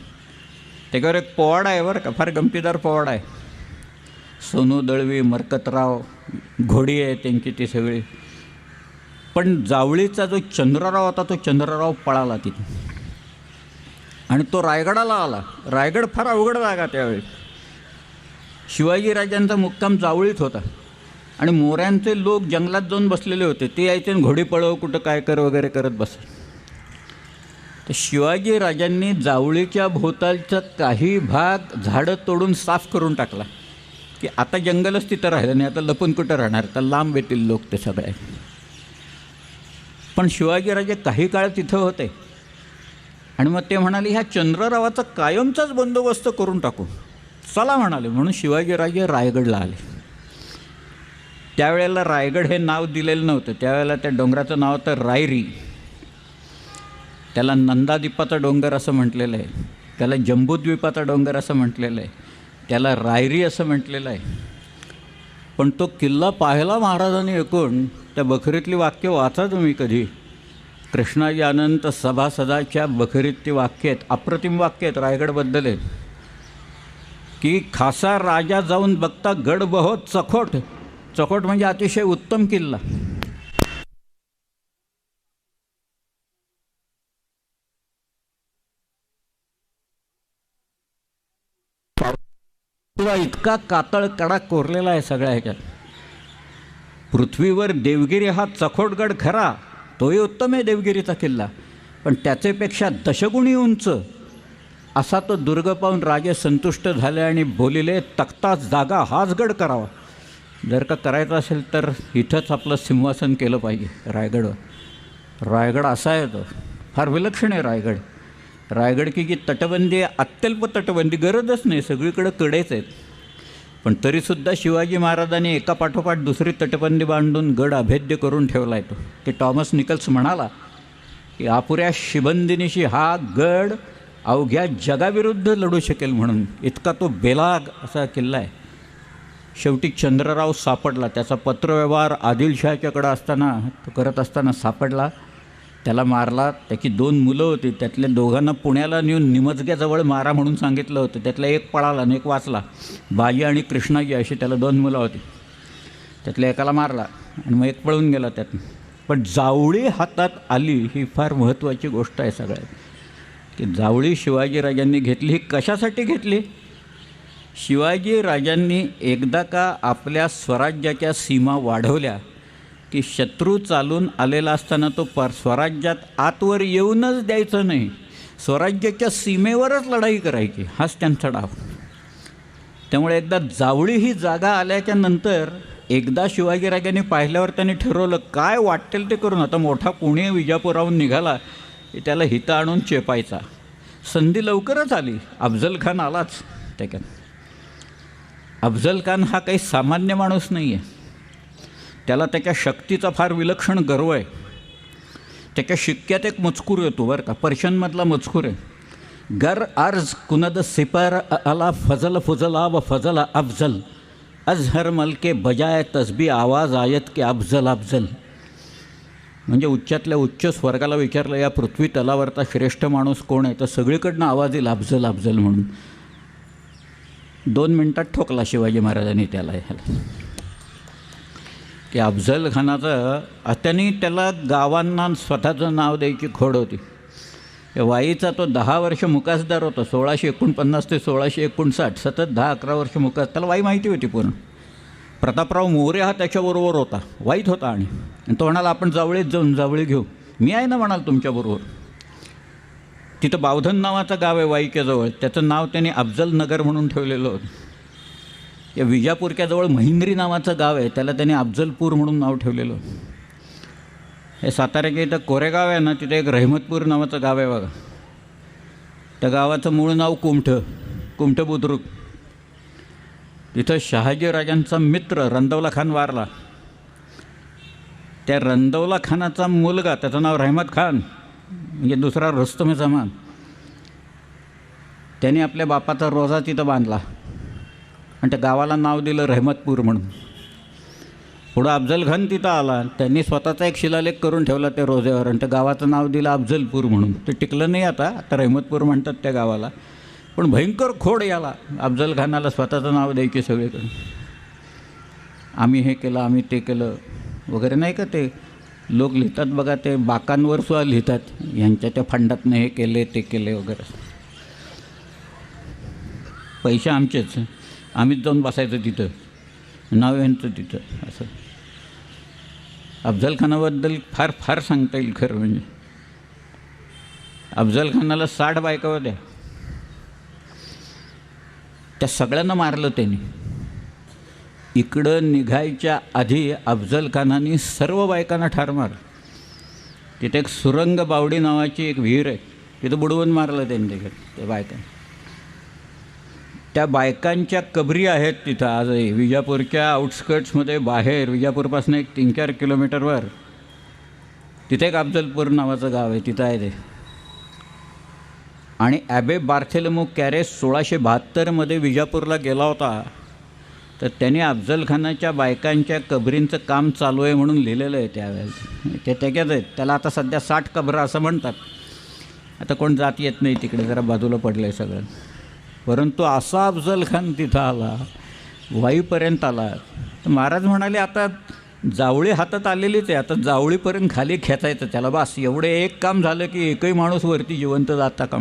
त्याच्यावर एक पोवाडा आहे बरं का, फार गमतीदार पोवाडा आहे. सोनू दळवी, मरकतराव, घोडी आहे त्यांची ती सगळी. पण जावळीचा जो चंद्रराव होता तो चंद्रराव पळाला तिथे आणि तो रायगडाला आला. रायगड फार अवघड जागा त्यावेळी. शिवाजीराजांचा मुक्काम जावळीत होता आणि मोऱ्यांचे लोक जंगलात जाऊन बसलेले होते. ते यायचे आणि घोडी पळव, कुठं काय कर वगैरे करत बस. तर शिवाजीराजांनी जावळीच्या भोवतालचा काही भाग झाडं तोडून साफ करून टाकला की आता जंगलच तिथं राहिलं नाही, आता लपून कुठं राहणार, तर लांब येतील लोक ते सगळे. पण शिवाजीराजे काही काळ तिथं होते आणि मग ते म्हणाले ह्या चंद्ररावाचा कायमचाच बंदोबस्त करून टाकू, चला म्हणाले. म्हणून शिवाजीराजे रायगडला आले. त्यावेळेला रायगड हे नाव दिलेलं नव्हतं. त्यावेळेला त्या डोंगराचं नाव होतं रायरी. त्याला नंदादीपाचा डोंगर असं म्हटलेलं आहे, त्याला जंबूद्वीपाचा डोंगर असं म्हटलेलं आहे, त्याला रायरी असं म्हटलेलं आहे. पण तो किल्ला पाहायला महाराजांनी ऐकून त्या बखरीतली वाक्य वाचा तुम्ही कधी. कृष्णाजी अनंत सभासदाच्या बखरीत ती वाक्य आहेत, अप्रतिम वाक्य आहेत, रायगडबद्दल आहेत की खासा राजा जाऊन बघता गड बहुत चखोट. चखोट म्हणजे अतिशय उत्तम किल्ला. इतका कातळ कडा कोरलेला आहे सगळ्या ह्याच्यात. पृथ्वीवर देवगिरी हा चखोटगड खरा, तोही उत्तम आहे देवगिरीचा किल्ला, पण त्याचेपेक्षा दशगुणी उंच असा तो दुर्ग पाहून राजे संतुष्ट झाले आणि बोलिले तख्ता जागा हाच गड करावा. जर का करायचं असेल तर इथंच आपलं सिंहासन केलं पाहिजे रायगडवर. रायगड असा आहे, तो फार विलक्षण आहे रायगड. रायगड की जी तटबंदी आहे, अत्यल्प तटबंदी, गरजच नाही, सगळीकडं कडेच आहेत. पण तरीसुद्धा शिवाजी महाराजांनी एका पाठोपाठ दुसरी तटबंदी बांधून गड अभेद्य करून ठेवला आहे. तो की टॉमस निकल्स म्हणाला की अपुऱ्या शिबंदिनीशी हा गड अवघ्या जगाविरुद्ध लढू शकेल म्हणून, इतका तो बेलाग असा किल्ला आहे. शेवटी चंद्रराव सापडला. त्याचा पत्रव्यवहार आदिलशहाच्याकडं असताना, तो करत असताना सापडला. त्याला मारला. त्याची 2 मुलं होती, त्यातल्या दोघांना पुण्याला नेऊन निमजग्याजवळ मारा म्हणून सांगितलं होतं. त्यातला एक पळाला आणि एक वाचला. बाजी आणि कृष्णाजी अशी त्याला 2 मुलं होती. त्यातल्या एकाला मारला आणि मग एक पळून गेला त्यात. पण जावळी हातात आली ही फार महत्त्वाची गोष्ट आहे सगळ्यात. की जावळी शिवाजीराजांनी घेतली. ही कशासाठी घेतली? शिवाजीराजांनी एकदा का आपल्या स्वराज्याच्या सीमा वाढवल्या की शत्रू चालून आलेला असताना तो स्वराज्यात आतवर येऊनच द्यायचं नाही, स्वराज्याच्या सीमेवरच लढाई करायची, हाच त्यांचा डाव. त्यामुळे एकदा जावळी ही जागा आल्याच्या नंतर एकदा शिवाजीराजांनी पाहिल्यावर त्यांनी ठरवलं काय वाटेल ते करून. आता मोठा पुणे विजापुराहून निघाला की त्याला हितं आणून चेपायचा. संधी लवकरच आली. अफजल खान आलाच त्याच्यात. अफजल खान हा काही सामान्य माणूस नाही आहे. त्याला त्याच्या शक्तीचा फार विलक्षण गर्व आहे. त्याच्या शिक्क्यात एक मजकूर येतो बरं का, पर्शियनमधला मजकूर आहे. गर अर्ज कुनद सिपर अला फजल फुजला व फजल अफजल अजहर मल के बजाय तसबी आवाज आयत के अफजल अफजल. म्हणजे उच्चातल्या उच्च स्वर्गाला विचारलं या पृथ्वी तलावरचा श्रेष्ठ माणूस कोण आहे, तर सगळीकडनं आवाज येईल अफजल अफजल म्हणून. 2 मिनटात ठोकला शिवाजी महाराजांनी त्याला ह्याला की अफजल खानाचं. त्यांनी त्याला गावांना स्वतःचं नाव द्यायची खोड होती. वाईचा तो 10 वर्ष मुकासदार होता. 1649 ते 1659 सतत 10-11 वर्ष मुकास. त्याला वाई माहिती होती पूर्ण. प्रतापराव मोरे हा त्याच्याबरोबर होता, वाईत होता. आणि तो म्हणाला आपण जावळीत जाऊन जावळी घेऊ. मी आहे ना म्हणाल तुमच्याबरोबर. तिथं बावधन नावाचं गाव आहे वाईच्या जवळ, त्याचं नाव त्यांनी अफजल नगर म्हणून ठेवलेलं होतं. या विजापूरच्या जवळ महिंद्री नावाचं गाव आहे, त्याला त्यांनी अफजलपूर म्हणून नाव ठेवलेलं होतं. हे साताऱ्याच्या इथं कोरेगाव आहे ना, तिथे एक रहमतपूर नावाचं गाव आहे बघा. त्या गावाचं मूळ नाव कुमठ बुद्रुक. तिथं शहाजीराजांचा मित्र रंदौला खान वारला. त्या रंदौला खानाचा मुलगा, त्याचं नाव रहमत खान म्हणजे दुसरा रुस्तम जमान, त्याने आपल्या बापाचा रोजा तिथं बांधला आणि त्या गावाला नाव दिलं रहमतपूर म्हणून. पुढं अफजल खान तिथं आला, त्यांनी स्वतःचा एक शिलालेख करून ठेवला त्या रोजेवर आणि त्या गावाचं नाव दिलं अफजलपूर म्हणून. ते टिकलं नाही आता रहमतपूर म्हणतात त्या गावाला. पण भयंकर खोड याला अफजल खानाला स्वतःचं नाव द्यायचे सगळीकडे. आम्ही हे केलं, आम्ही ते केलं वगैरे नाही का. ते लोक लिहितात बघा, ते बाकांवर सुद्धा लिहितात यांच्या त्या फंडातनं हे केले ते केले वगैरे. पैसे आमचेच, आम्हीच जाऊन बसायचं तिथं, नाव यांचं तिथं असं. अफजल खानाबद्दल फार फार सांगता येईल खरं म्हणजे. अफजल खानाला 60 बायका होत्या. त्या सगळ्यांना मारलं त्यांनी. इकडं निघायच्या आधी अफजल खानाने सर्व बायकांना ठार मारलं. तिथे एक सुरंग बावडी नावाची एक विहीर आहे, तिथं बुडवून मारलं त्यांनी तिकडे त्या बायकांना. त्या बायकांच्या कबरी आहेत तिथं आजही विजापूरच्या आउटस्कर्ट्समध्ये बाहेर. विजापूरपासून एक 3-4 किलोमीटरवर तिथे एक अफजलपूर नावाचं गाव आहे, तिथं आहे ते. आणि ॲबे बार्थेलमो कॅरेस 1672मध्ये विजापूरला गेला होता, तर त्याने अफजल खानाच्या बायकांच्या कबरींचं काम चालू आहे म्हणून लिहिलेलं आहे त्यावेळेस. ते त्याच्याच आहेत. त्याला आता सध्या 60 कबरं असं म्हणतात. आता कोण जात येत नाही तिकडे, जरा बाजूला पडलं आहे सगळं. परंतु असा अफजल खान तिथं आला, वाईपर्यंत आला. तर महाराज म्हणाले आता जावळी हातात आलेलीच आहे, आता जावळीपर्यंत खाली खेचायचं त्याला, बस एवढे एक काम झालं की एकही माणूस वरती जिवंत जाता का.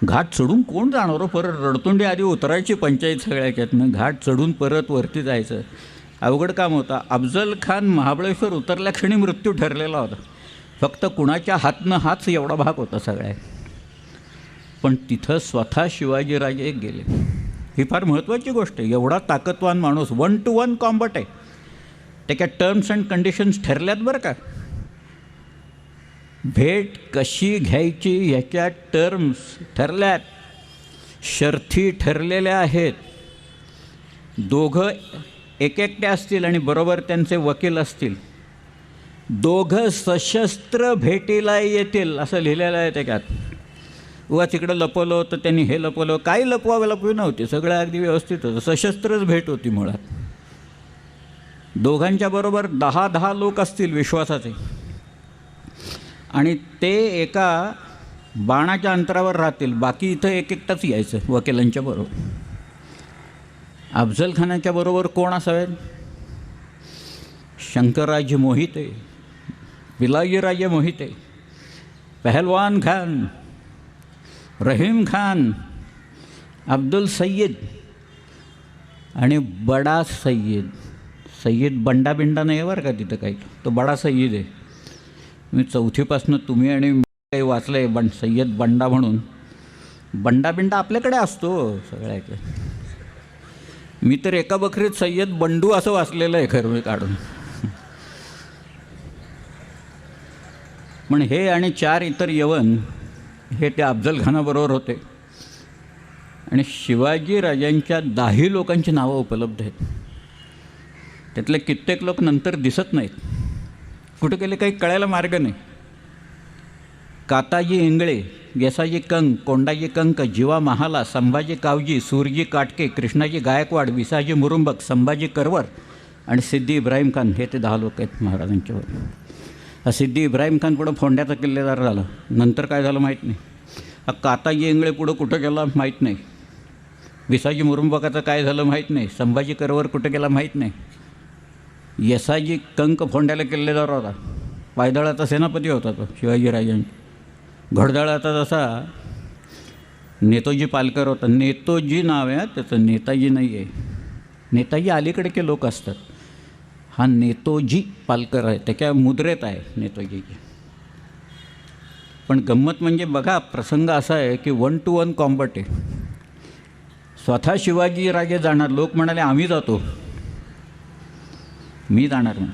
घाट चढून कोण जाणार हो, परत रडतुंडी आधी उतरायची पंचायत सगळ्याच्यातनं, घाट चढून परत वरती जायचं अवघड काम होतं. अफजल खान महाबळेश्वर उतरल्या क्षणी मृत्यू ठरलेला होता. फक्त कुणाच्या हातनं हाच एवढा भाग होता सगळ्या. पण तिथं स्वतः शिवाजीराजे गेले. ही फार महत्त्वाची गोष्ट आहे. एवढा ताकदवान माणूस, 1-to-1 कॉम्बॅट आहे. त्याच्या टर्म्स अँड कंडिशन्स ठरल्यात बरं का. भेट कशी घ्यायची ह्याच्या टर्म्स ठरल्यात, शर्थी ठरलेल्या आहेत. दोघं एकट्या असतील आणि बरोबर त्यांचे वकील असतील. दोघं सशस्त्र भेटीला येतील असं लिहिलेलं आहे त्याच्यात. उगा तिकडं लपवलं तर त्यांनी हे लपवलं, काही लपवी नव्हती, सगळं अगदी व्यवस्थित होतं. सशस्त्रच भेट होती मुळात. दोघांच्या बरोबर 10-10 लोक असतील विश्वासाचे, आणि ते एका बाणाच्या अंतरावर राहतील. बाकी इथं एकटाच यायचं वकिलांच्या बरोबर. अफजल खानाच्या बरोबर कोण असावेत? शंकरराजे मोहिते, पिलाजीराजे मोहिते, पहलवान खान, रहीम खान, अब्दुल सय्यद आणि बडा सय्यद. सय्यद बंडा नाही बरं का तिथं काही, तो बडा सय्यद आहे. मी 4थीपासनं तुम्ही आणि काही वाचलं आहे सय्यद बंडा म्हणून. बंडा आपल्याकडे असतो सगळ्याकडे. मी तर एका बकरीत सय्यद बंडू असं वाचलेलं आहे खरं मी काढून. पण हे आणि 4 इतर यवन हे त्या अफजल खानाबरोबर होते. आणि शिवाजीराजांच्या 10 लोकांची नावं उपलब्ध आहेत. त्यातले कित्येक लोक नंतर दिसत नाहीत, कुठे गेले काही कळायला मार्ग नाही. काताजी इंगळे, येसाजी कंक, कोंडाजी कंक, जीवा महाला, संभाजी कावजी, सूरजी काटके, कृष्णाजी गायकवाड, विसाजी मुरुंबक, संभाजी करवर आणि सिद्धी इब्राहिम खान, हे ते 10 लोक आहेत महाराजांच्यावर. हा सिद्धी इब्राहिम खान पुढं फोंड्याचा किल्लेदार झाला, नंतर काय झालं माहीत नाही. हा काताजी इंगळे पुढं कुठं गेला माहीत नाही. विसाजी मुरुंबकाचं काय झालं माहीत नाही. संभाजी करवर कुठं गेला माहीत नाही. येसाजी कंक फोंड्याला किल्लेदार होता, पायदळाचा सेनापती होता तो शिवाजीराजांचा. घोडदळाचा जसा नेतोजी पालकर होता, नेतोजी नाव आहे त्याचं, नेताजी नाही आहे. नेताजी अलीकडे के लोक असतात, हा नेतोजी पालकर आहे, त्याच्या मुद्रेत आहे नेतोजीची. पण गंमत म्हणजे बघा, प्रसंग असा आहे की 1 to 1 कॉम्बॅट आहे. स्वतः शिवाजीराजे जाणार, लोक म्हणाले आम्ही जातो, मी जाणार नाही.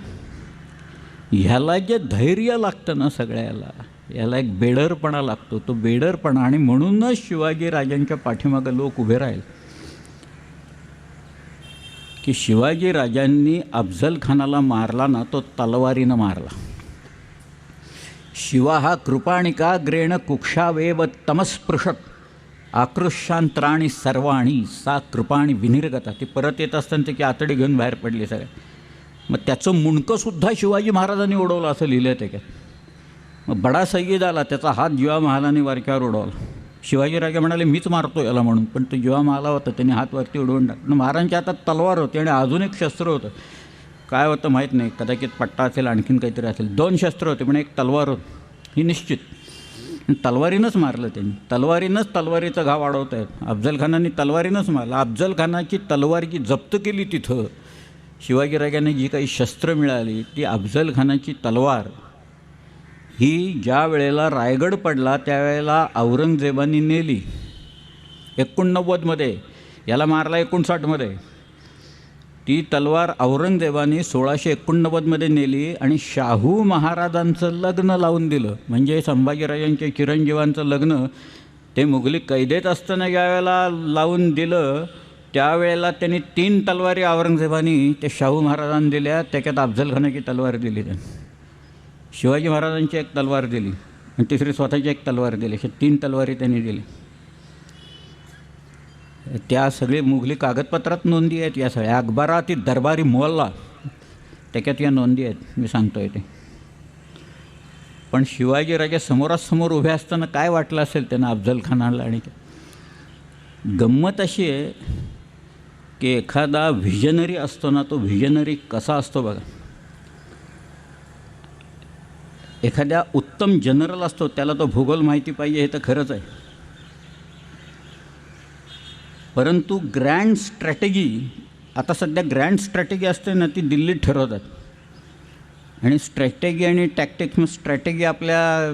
ह्याला जे धैर्य लागतं ना सगळ्याला, याला एक बेडरपणा लागतो, तो बेडरपणा. आणि म्हणूनच शिवाजीराजांच्या पाठीमागं लोक उभे राहील की शिवाजीराजांनी अफजल खानाला मारला ना, तो तलवारीनं मारला. शिवा हा कृपाणिकाग्रेण कुक्षावेव तमस्पृशत आकृष्यांत्राणी सर्वाणी सा कृपाणी विनिर्गता. ती परत येत असताना त्याची आतडी घेऊन बाहेर पडली सगळे. मग त्याचं मुंडकंसुद्धा शिवाजी महाराजांनी उडवलं असं लिहिलं आहे त्याच्यात. मग बडा सय्यद आला, त्याचा हात जीवा महालाने वरच्यावर उडवला. शिवाजीराजे म्हणाले मीच मारतो याला म्हणून, पण तो जीवा महाला होता, त्याने हात वरती उडवून टाकला. महाराजांच्या हातात तलवार होती आणि अजून एक शस्त्र होतं, काय होतं माहीत नाही, कदाचित पट्टा असेल, आणखीन काहीतरी असेल. 2 शस्त्र होते पण एक तलवार होती, ही निश्चित. तलवारीनंच मारलं त्यांनी, तलवारीनंच तलवारीचा घाव वाढवत आहेत. अफजल खानाने तलवारीनंच मारला. अफजल खानाची तलवार जी जप्त केली तिथं, शिवाजीराजांनी जी काही शस्त्र मिळाली, ती अफजल खानाची तलवार ही ज्या वेळेला रायगड पडला त्यावेळेला औरंगजेबाने नेली 89मध्ये, याला मारला 59मध्ये. ती तलवार औरंगजेबाने 1689मध्ये नेली आणि शाहू महाराजांचं लग्न लावून दिलं. म्हणजे संभाजीराजांच्या चिरंजीवांचं लग्न ते मुघली कैदेत असताना ज्यावेळेला लावून दिलं, त्यावेळेला त्यांनी 3 तलवारी औरंगजेबाने त्या शाहू महाराजांना दिल्या. त्याच्यात अफजल खानाची तलवार दिली, त्यांनी शिवाजी महाराजांची एक तलवार दिली आणि तिसरी स्वतःची एक तलवार दिली. अशा 3 तलवारी त्यांनी दिली. त्या सगळे मुघली कागदपत्रात नोंदी आहेत या सगळ्या. अकबराती दरबारी मोहल्ला त्याच्यात या नोंदी आहेत, मी सांगतो आहे ते. पण शिवाजीराजे समोरासमोर उभे असताना काय वाटलं असेल त्यांना अफजल खानाला. आणि गंमत अशी आहे की एखादा व्हिजनरी असतो ना, तो व्हिजनरी कसा असतो बघा. एखाद्या उत्तम जनरल असतो, त्याला तो भूगोल माहिती पाहिजे हे तर खरंच आहे, परंतु ग्रँड स्ट्रॅटेजी, आता सध्या ग्रँड स्ट्रॅटेजी असते ना, ती दिल्लीत ठरवतात. आणि स्ट्रॅटेजी आणि टॅक्टिक्स, मग स्ट्रॅटेजी आपल्या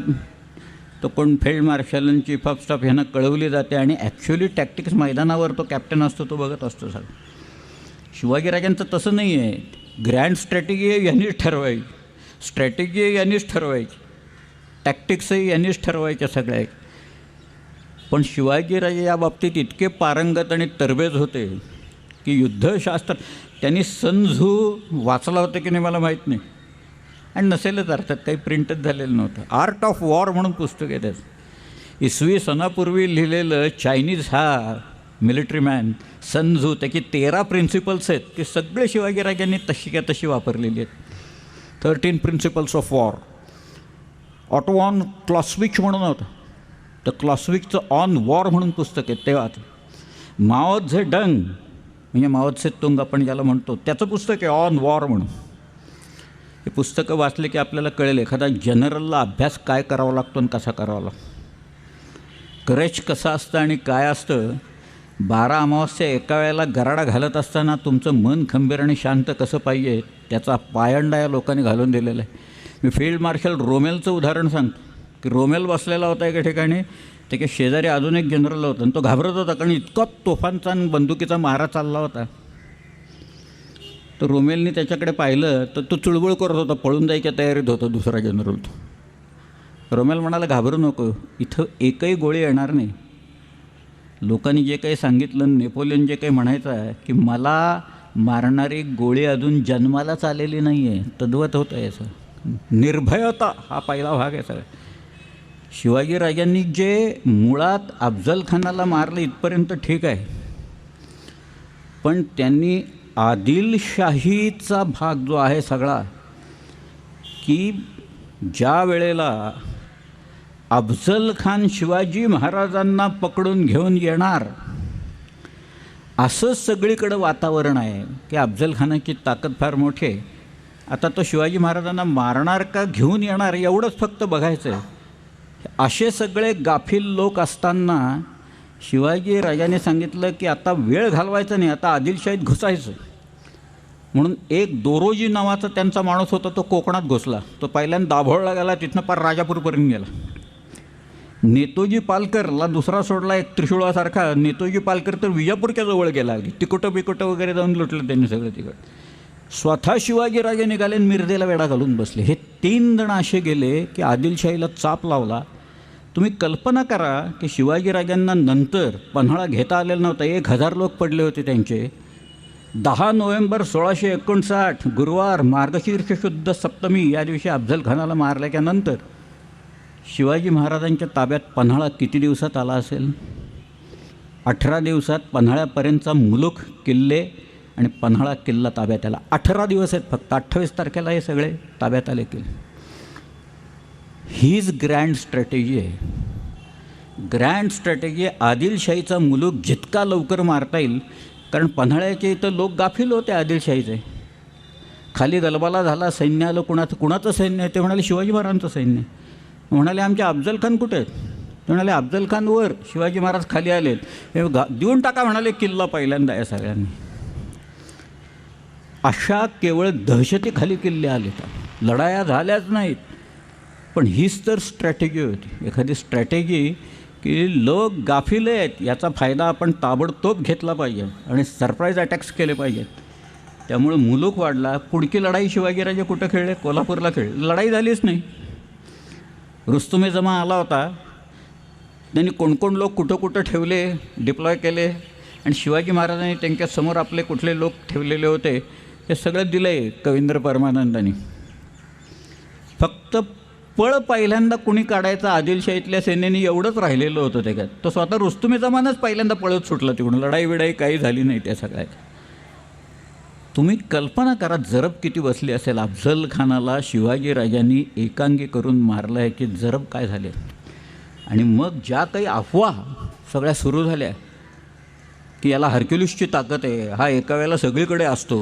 तो कोण फील्ड मार्शल आणि चीफ ऑफ स्टाफ ह्यांना कळवली जाते आणि ॲक्च्युली टॅक्टिक्स मैदानावर तो कॅप्टन असतो, तो बघत असतो सगळं. शिवाजीराजांचं तसं नाही आहे. ग्रँड स्ट्रॅटेजी यांनीच ठरवायची, स्ट्रॅटेजी यांनीच ठरवायची, टॅक्टिक्सही यांनीच ठरवायच्या सगळ्या. पण शिवाजीराजे या बाबतीत इतके पारंगत आणि तरबेज होते की युद्धशास्त्र त्यांनी सन झू वाचला होता की नाही मला माहीत नाही, आणि नसेलच अर्थात, काही प्रिंटच झालेलं नव्हतं. आर्ट ऑफ वॉर म्हणून पुस्तक आहे त्याचं, इसवी सनापूर्वी लिहिलेलं. चायनीज हा मिलिटरी मॅन सन झू, त्याची 13 प्रिन्सिपल्स आहेत, ते सगळे शिवाजीराजांनी तशी काय तशी वापरलेली आहेत. 13 प्रिन्सिपल्स ऑफ वॉर. ऑटोवॉन क्लॉस्विच म्हणून होतं, तर क्लॉस्विकचं ऑन वॉर म्हणून पुस्तक आहे तेव्हा. माओ झे डंग म्हणजे माओ त्से तुंग आपण ज्याला म्हणतो, त्याचं पुस्तक आहे ऑन वॉर म्हणून. हे पुस्तकं वाचले की आपल्याला कळेल एखादा जनरलला अभ्यास काय करावा लागतो आणि कसा करावा लागतो, करेज कसं असतं आणि काय असतं. 12 अमावस्या एका वेळेला गराडा घालत असताना तुमचं मन खंबीर आणि शांत कसं पाहिजे त्याचा पायंडा या लोकांनी घालून दिलेला आहे. मी फील्ड मार्शल रोमेलचं उदाहरण सांगतो की रोमेल बसलेला होता एका ठिकाणी, त्याच्या शेजारी अजून एक जनरल होता आणि तो घाबरत होता कारण इतका तोफांचा आणि बंदुकीचा मारा चालला होता. तर रोमेलनी त्याच्याकडे पाहिलं तर तो चुळबुळ करत होता, पळून जायच्या तयारीत होता दुसरा जनरल. तो रोमेल म्हणाला घाबरू नको, इथं एकही गोळी येणार नाही. लोकांनी जे काही सांगितलं, नेपोलियन जे काही म्हणायचं आहे की मला मारणारी गोळी अजून जन्मालाच आलेली नाही आहे, तद्वत होतं याचं. निर्भयता हा पहिला भाग आहे सगळं. शिवाजीराजांनी जे मुळात अफजल खानाला मारलं इथपर्यंत ठीक आहे, पण त्यांनी आदिलशाहीचा भाग जो आहे सगळा, की ज्या वेळेला अफजल खान शिवाजी महाराजांना पकडून घेऊन येणार असं सगळीकडं वातावरण आहे की अफजल खानाची ताकद फार मोठी आहे. आता तो शिवाजी महाराजांना मारणार का घेऊन येणार एवढंच फक्त बघायचं आहे. असे सगळे गाफील लोक असताना शिवाजी राजाने सांगितलं की आता वेळ घालवायचा नाही, आता आदिलशाहीत घुसायचं. म्हणून एक दोरोजी नावाचा त्यांचा माणूस होता, तो कोकणात घुसला. तो पहिल्यांदा दाभोळला गेला, तिथनं पार राजापूरपर्यंत गेला. नेतोजी पालकरला दुसरा सोडला एक त्रिशूळासारखा. नेतोजी पालकर तर विजापूरच्या जवळ गेला, अगदी तिकोटं बिकोटं वगैरे जाऊन लुटलं त्यांनी सगळं तिकडं. स्वतः शिवाजीराजे निघाले आणि मिरजेला वेढा घालून बसले. हे 3 जण असे गेले की आदिलशाहीला चाप लावला. तुम्ही कल्पना करा की शिवाजीराजांना नंतर पन्हाळा घेता आलेला नव्हता. 1000 लोक पडले होते त्यांचे. 10 नोव्हेंबर 1659 गुरुवार मार्गशीर्ष शुद्ध सप्तमी या दिवशी अफजल खानाला मारल्याच्या नंतर शिवाजी महाराजांच्या ताब्यात पन्हाळा किती दिवसात आला असेल? 18 दिवसात पन्हाळ्यापर्यंतचा मुलूक, किल्ले आणि पन्हाळा किल्ला ताब्यात आला. 18 दिवस आहेत फक्त. 28 तारखेला हे सगळे ताब्यात आले किल्ले. हीच ग्रँड स्ट्रॅटेजी आहे. ग्रँड स्ट्रॅटेजी आदिलशाहीचा मुलूक जितका लवकर मारता येईल, कारण पन्हाळ्याचे इथं लोक गाफील होते आदिलशाहीचे. खाली गलबाला झाला, सैन्य आलं. कुणाचं सैन्य आहे? ते म्हणाले शिवाजी महाराजांचं सैन्य. म्हणाले आमचे अफजल खान कुठे आहेत? ते म्हणाले अफजल खान वर, शिवाजी महाराज खाली आलेत. हे देऊन टाका म्हणाले किल्ला पहिल्यांदा या सगळ्यांनी. अशा केवळ दहशतीखाली किल्ले आले, तर लढाया झाल्याच नाहीत. पण हीच तर स्ट्रॅटेजी होती. एखादी स्ट्रॅटेजी की लोक गाफील आहेत, याचा फायदा आपण ताबडतोब घेतला पाहिजे आणि सरप्राईज अटॅक्स केले पाहिजेत. त्यामुळे मुलूक वाढला. पुढची लढाई शिवाजीराजे कुठं खेळले? कोल्हापूरला खेळले. लढाई झालीच नाही. रुस्तुमे जमा आला होता, त्यांनी कोण लोक कुठं कुठं ठेवले, डिप्लॉय केले, आणि शिवाजी महाराजांनी त्यांच्यासमोर आपले कुठले लोक ठेवलेले होते हे सगळं दिलं आहे कवींद्र परमानंदांनी. फक्त पळ पहिल्यांदा कुणी काढायचा आदिलशाहीतल्या सेनेने एवढंच राहिलेलं होतं त्याच्यात. तो स्वतः रुस्तुमे जमानच पहिल्यांदा पळत सुटला तिकडून. लढाई बिडाई काही झाली नाही त्या सगळ्यात. तुम्ही कल्पना करा जरब किती बसली असेल. अफजल खानाला शिवाजीराजांनी एकांगी करून मारलं आहे की जरब काय झाले. आणि मग ज्या काही अफवा सगळ्या सुरू झाल्या की याला हरक्युलिसची ताकद आहे, हा एका वेळेला सगळीकडे असतो,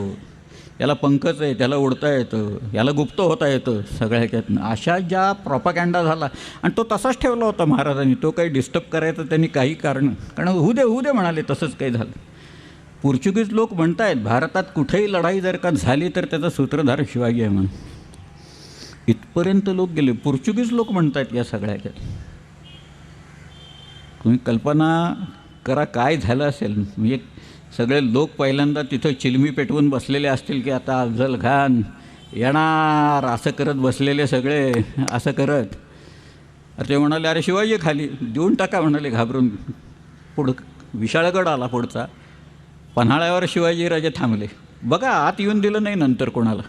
याला पंखच आहे, त्याला उडता येतं, याला गुप्त होता येतं, सगळ्या ह्याच्यातनं अशा ज्या प्रॉपगँडा झाला. आणि तो तसाच ठेवला होता महाराजांनी. तो काही डिस्टर्ब करायचं त्यांनी काही कारण होऊ दे म्हणाले. तसंच काही झालं. पोर्चुगीज लोक म्हणत आहेत भारतात कुठेही लढाई जर का झाली तर त्याचा सूत्रधार शिवाजी आहे म्हणून. इथपर्यंत लोक गेले. पोर्चुगीज लोक म्हणत आहेत या सगळ्याच्या. तुम्ही कल्पना करा काय झालं असेल. म्हणजे सगळे लोक पहिल्यांदा तिथं चिलमी पेटवून बसलेले असतील की आता अफजल खान येणार असं करत बसलेले सगळे असं करत. ते म्हणाले अरे शिवाजी खाली देऊन टाका म्हणाले घाबरून. पुढं विशाळगड आला पुढचा. पन्हाळ्यावर शिवाजीराजे थांबले. बघा आत येऊन दिलं नाही नंतर कोणाला.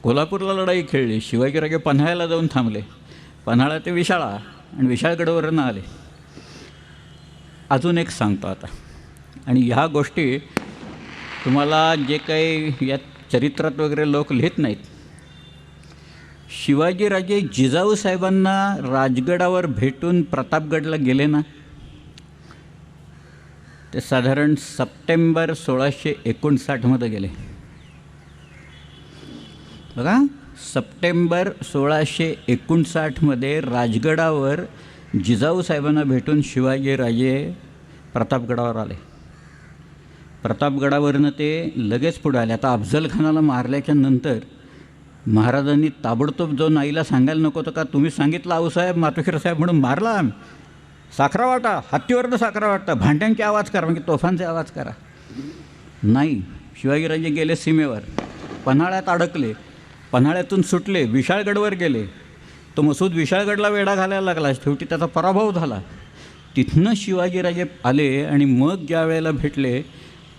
कोल्हापूरला लढाई खेळली. शिवाजीराजे पन्हाळ्याला जाऊन थांबले. पन्हाळा ते विशाळा आणि विशाळगडवरनं आले. अजून एक सांगतो आता. आणि ह्या गोष्टी तुम्हाला जे काही या चरित्रात वगैरे लोक लिहित नाहीत. शिवाजीराजे जिजाऊ साहेबांना राजगडावर भेटून प्रतापगडला गेले ना, ते साधारण सप्टेंबर 1659 गेले. बघा सप्टेंबर 1659 राजगडावर जिजाऊ साहेबांना भेटून शिवाजीराजे प्रतापगडावर आले. प्रतापगडावरनं ते लगेच पुढे आले. आता अफजल खानाला मारल्याच्या नंतर महाराजांनी ताबडतोब जाऊन आईला सांगायला नको होतं का तुम्ही सांगितलं आऊसाहेब मातोश्रीसाहेब म्हणून मारला आम्ही. साखरा वाटा, हत्तीवरनं साखरा वाटा, भांड्यांचे आवाज करा, म्हणजे तोफांचे आवाज करा. नाही, शिवाजीराजे गेले सीमेवर. पन्हाळ्यात अडकले. पन्हाळ्यातून सुटले, विशाळगडवर गेले. तो मसूद विशाळगडला वेढा घालायला लागला. शेवटी त्याचा पराभव झाला. तिथनं शिवाजीराजे आले आणि मग ज्या वेळेला भेटले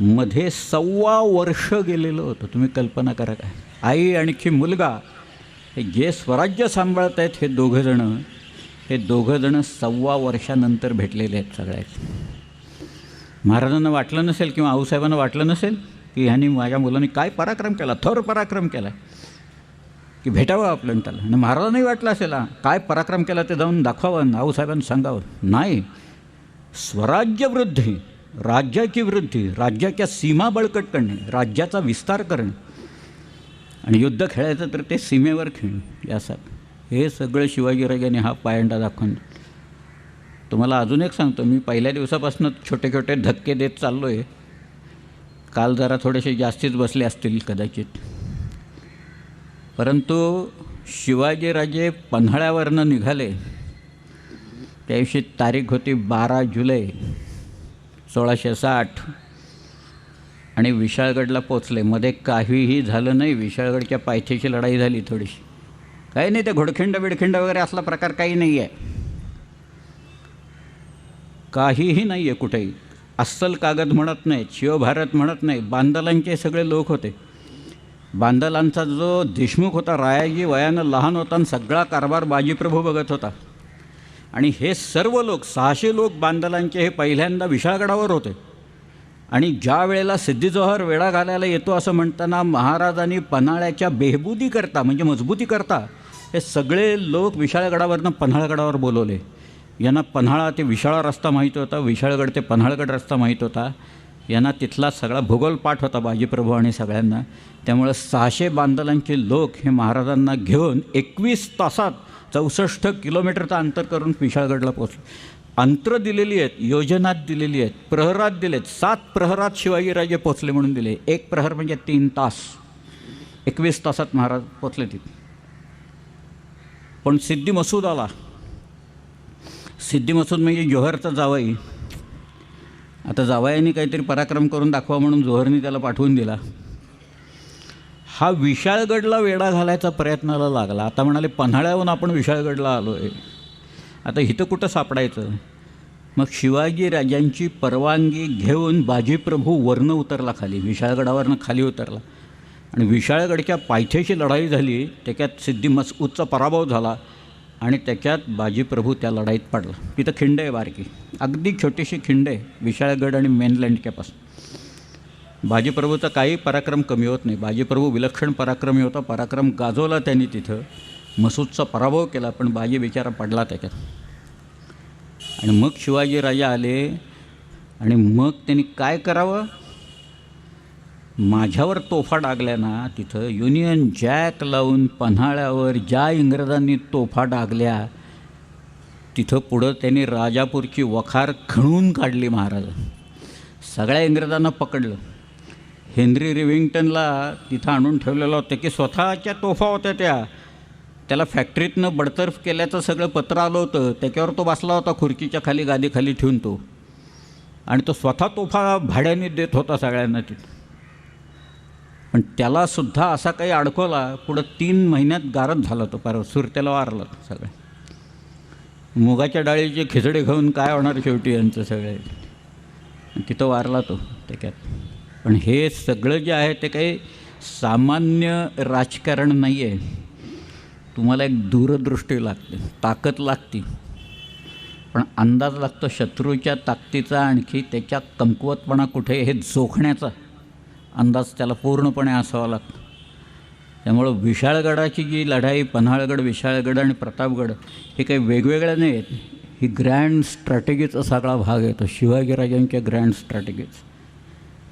मध्ये 1.25 वर्ष गेलेलं होतं. तुम्ही कल्पना करा काय. आई आणखी मुलगा हे जे स्वराज्य सांभाळत आहेत हे दोघंजणं 1.25 वर्षानंतर भेटलेले आहेत सगळ्यात. महाराजांना वाटलं नसेल किंवा आऊसाहेबांना वाटलं नसेल की ह्यांनी माझ्या मुलांनी काय पराक्रम केला, थोर पराक्रम केला की भेटावं आपलं त्याला. आणि महाराजांनाही वाटलं असेल काय पराक्रम केला ते जाऊन दाखवावं, आऊसाहेबांना सांगावं. नाही, स्वराज्यवृद्धी, राज्याची वृद्धी, राज्याच्या सीमा बळकट करणे, राज्याचा विस्तार करणे आणि युद्ध खेळायचं तर ते सीमेवर खेळणे, यासाठी हे सगळं शिवाजीराजांनी हा पायंडा दाखवून. तुम्हाला अजून एक सांगतो, मी पहिल्या दिवसापासून छोटे छोटे धक्के देत चाललो आहे. काल जरा थोडेसे जास्तीच बसले असतील कदाचित, परंतु शिवाजीराजे पन्हाळ्यावरनं निघाले त्या दिवशी तारीख होती 12 जुलै 1660 आणि विशाळगडला पोचले. मध्ये काहीही झालं नाही. विशाळगडच्या पायथ्याची लढाई झाली थोडीशी, काही नाही. ते घोडखिंड बिडखिंड वगैरे असला प्रकार काही नाही आहे, काहीही नाही आहे कुठेही. अस्सल कागद म्हणत नाहीत, शिवभारत म्हणत नाही. बांदलांचे सगळे लोक होते. बांदलांचा जो देशमुख होता रायाजी वयानं लहान होता आणि सगळा कारभार बाजीप्रभू बघत होता. आणि हे सर्व लोक 600 लोक बांदलांचे हे पहिल्यांदा विशाळगडावर होते. आणि ज्या वेळेला सिद्धी जोहर वेढा घालायला येतो असं म्हणताना महाराजांनी पन्हाळ्याच्या बेहबुदीकरता म्हणजे मजबूतीकरता हे सगळे लोक विशाळगडावरनं पन्हाळगडावर बोलवले. यांना पन्हाळा ते विशाळा रस्ता माहीत होता, विशाळगड ते पन्हाळगड रस्ता माहीत होता. यांना तिथला सगळा भूगोल पाठ होता बाजीप्रभू आणि सगळ्यांना. त्यामुळं 600 बांदलांचे लोक हे महाराजांना घेऊन 21 तासात 64 किलोमीटरचं अंतर करून विशाळगडला पोचले. अंतर दिलेली आहेत, योजनात दिलेली आहेत, प्रहरात दिलेत. 7 प्रहरात शिवाजीराजे पोचले म्हणून दिले. 1 प्रहर म्हणजे 3 तास. 21 तासात महाराज पोचले तिथे. पण सिद्धी मसूद आला. सिद्धी मसूद म्हणजे जोहरचा जावई. आता जावयाने काहीतरी पराक्रम करून दाखवा म्हणून जोहरने त्याला पाठवून दिला. हा विशाळगडला वेढा घालायचा प्रयत्नाला लागला. आता म्हणाले पन्हाळ्याहून आपण विशाळगडला आलो आहे, आता इथं कुठं सापडायचं. मग शिवाजीराजांची परवानगी घेऊन बाजीप्रभू वरनं उतरला खाली, विशाळगडावरनं खाली उतरला. आणि विशाळगडच्या पायथ्याशी लढाई झाली. त्याच्यात सिद्धी मसूदचा पराभव झाला आणि त्याच्यात बाजीप्रभू त्या लढाईत पडला. तिथं खिंड आहे बारकी, अगदी छोटीशी खिंड आहे विशाळगड आणि मेनलँडच्यापासून. बाजीप्रभूचा काही पराक्रम कमी होत नाही. बाजीप्रभू विलक्षण पराक्रमी होता. पराक्रम गाजवला त्यांनी तिथं. मसूदचा पराभव केला, पण बाजी बिचारा पडला त्याच्यात. आणि मग शिवाजीराजे आले आणि मग त्यांनी काय करावं, माझ्यावर तोफा डागल्या ना तिथं. युनियन जॅक लावून पन्हाळ्यावर ज्या इंग्रजांनी तोफा डागल्या तिथं पुढं त्यांनी राजापूरची वखार खणून काढली. महाराज सगळ्या इंग्रजांना पकडलं. हेनरी रिव्हिंग्टनला तिथं आणून ठेवलेलं होतं की स्वतःच्या तोफा होत्या त्याला फॅक्टरीतनं बडतर्फ केल्याचं सगळं पत्र आलं होतं. त्याच्यावर तो बसला होता खुर्चीच्या खाली, गादीखाली ठेवून तो. आणि तो स्वतः तोफा भाड्याने देत होता सगळ्यांना तिथं. पण त्यालासुद्धा असा काही अडकवला, पुढं 3 महिन्यात गारद झाला तो. परत सुरतेला वारला तो सगळं. मुगाच्या डाळीचे खिचडे खाऊन काय होणार शेवटी यांचं सगळे. तिथं वारला तो त्याच्यात. पण हे सगळं जे आहे ते काही सामान्य राजकारण नाही आहे. तुम्हाला एक दूरदृष्टी लागते, ताकद लागते, पण अंदाज लागतो शत्रूच्या ताकदीचा, आणखी त्याच्या कमकुवतपणा कुठे हे जोखण्याचा अंदाज त्याला पूर्णपणे असावा लागतो. त्यामुळं विशाळगडाची जी लढाई, पन्हाळगड, विशाळगड आणि प्रतापगड हे काही वेगवेगळ्या नाही आहेत. ही ग्रँड स्ट्रॅटेजीचा सगळा भाग येतो, शिवाजीराजांच्या ग्रँड स्ट्रॅटेजीज.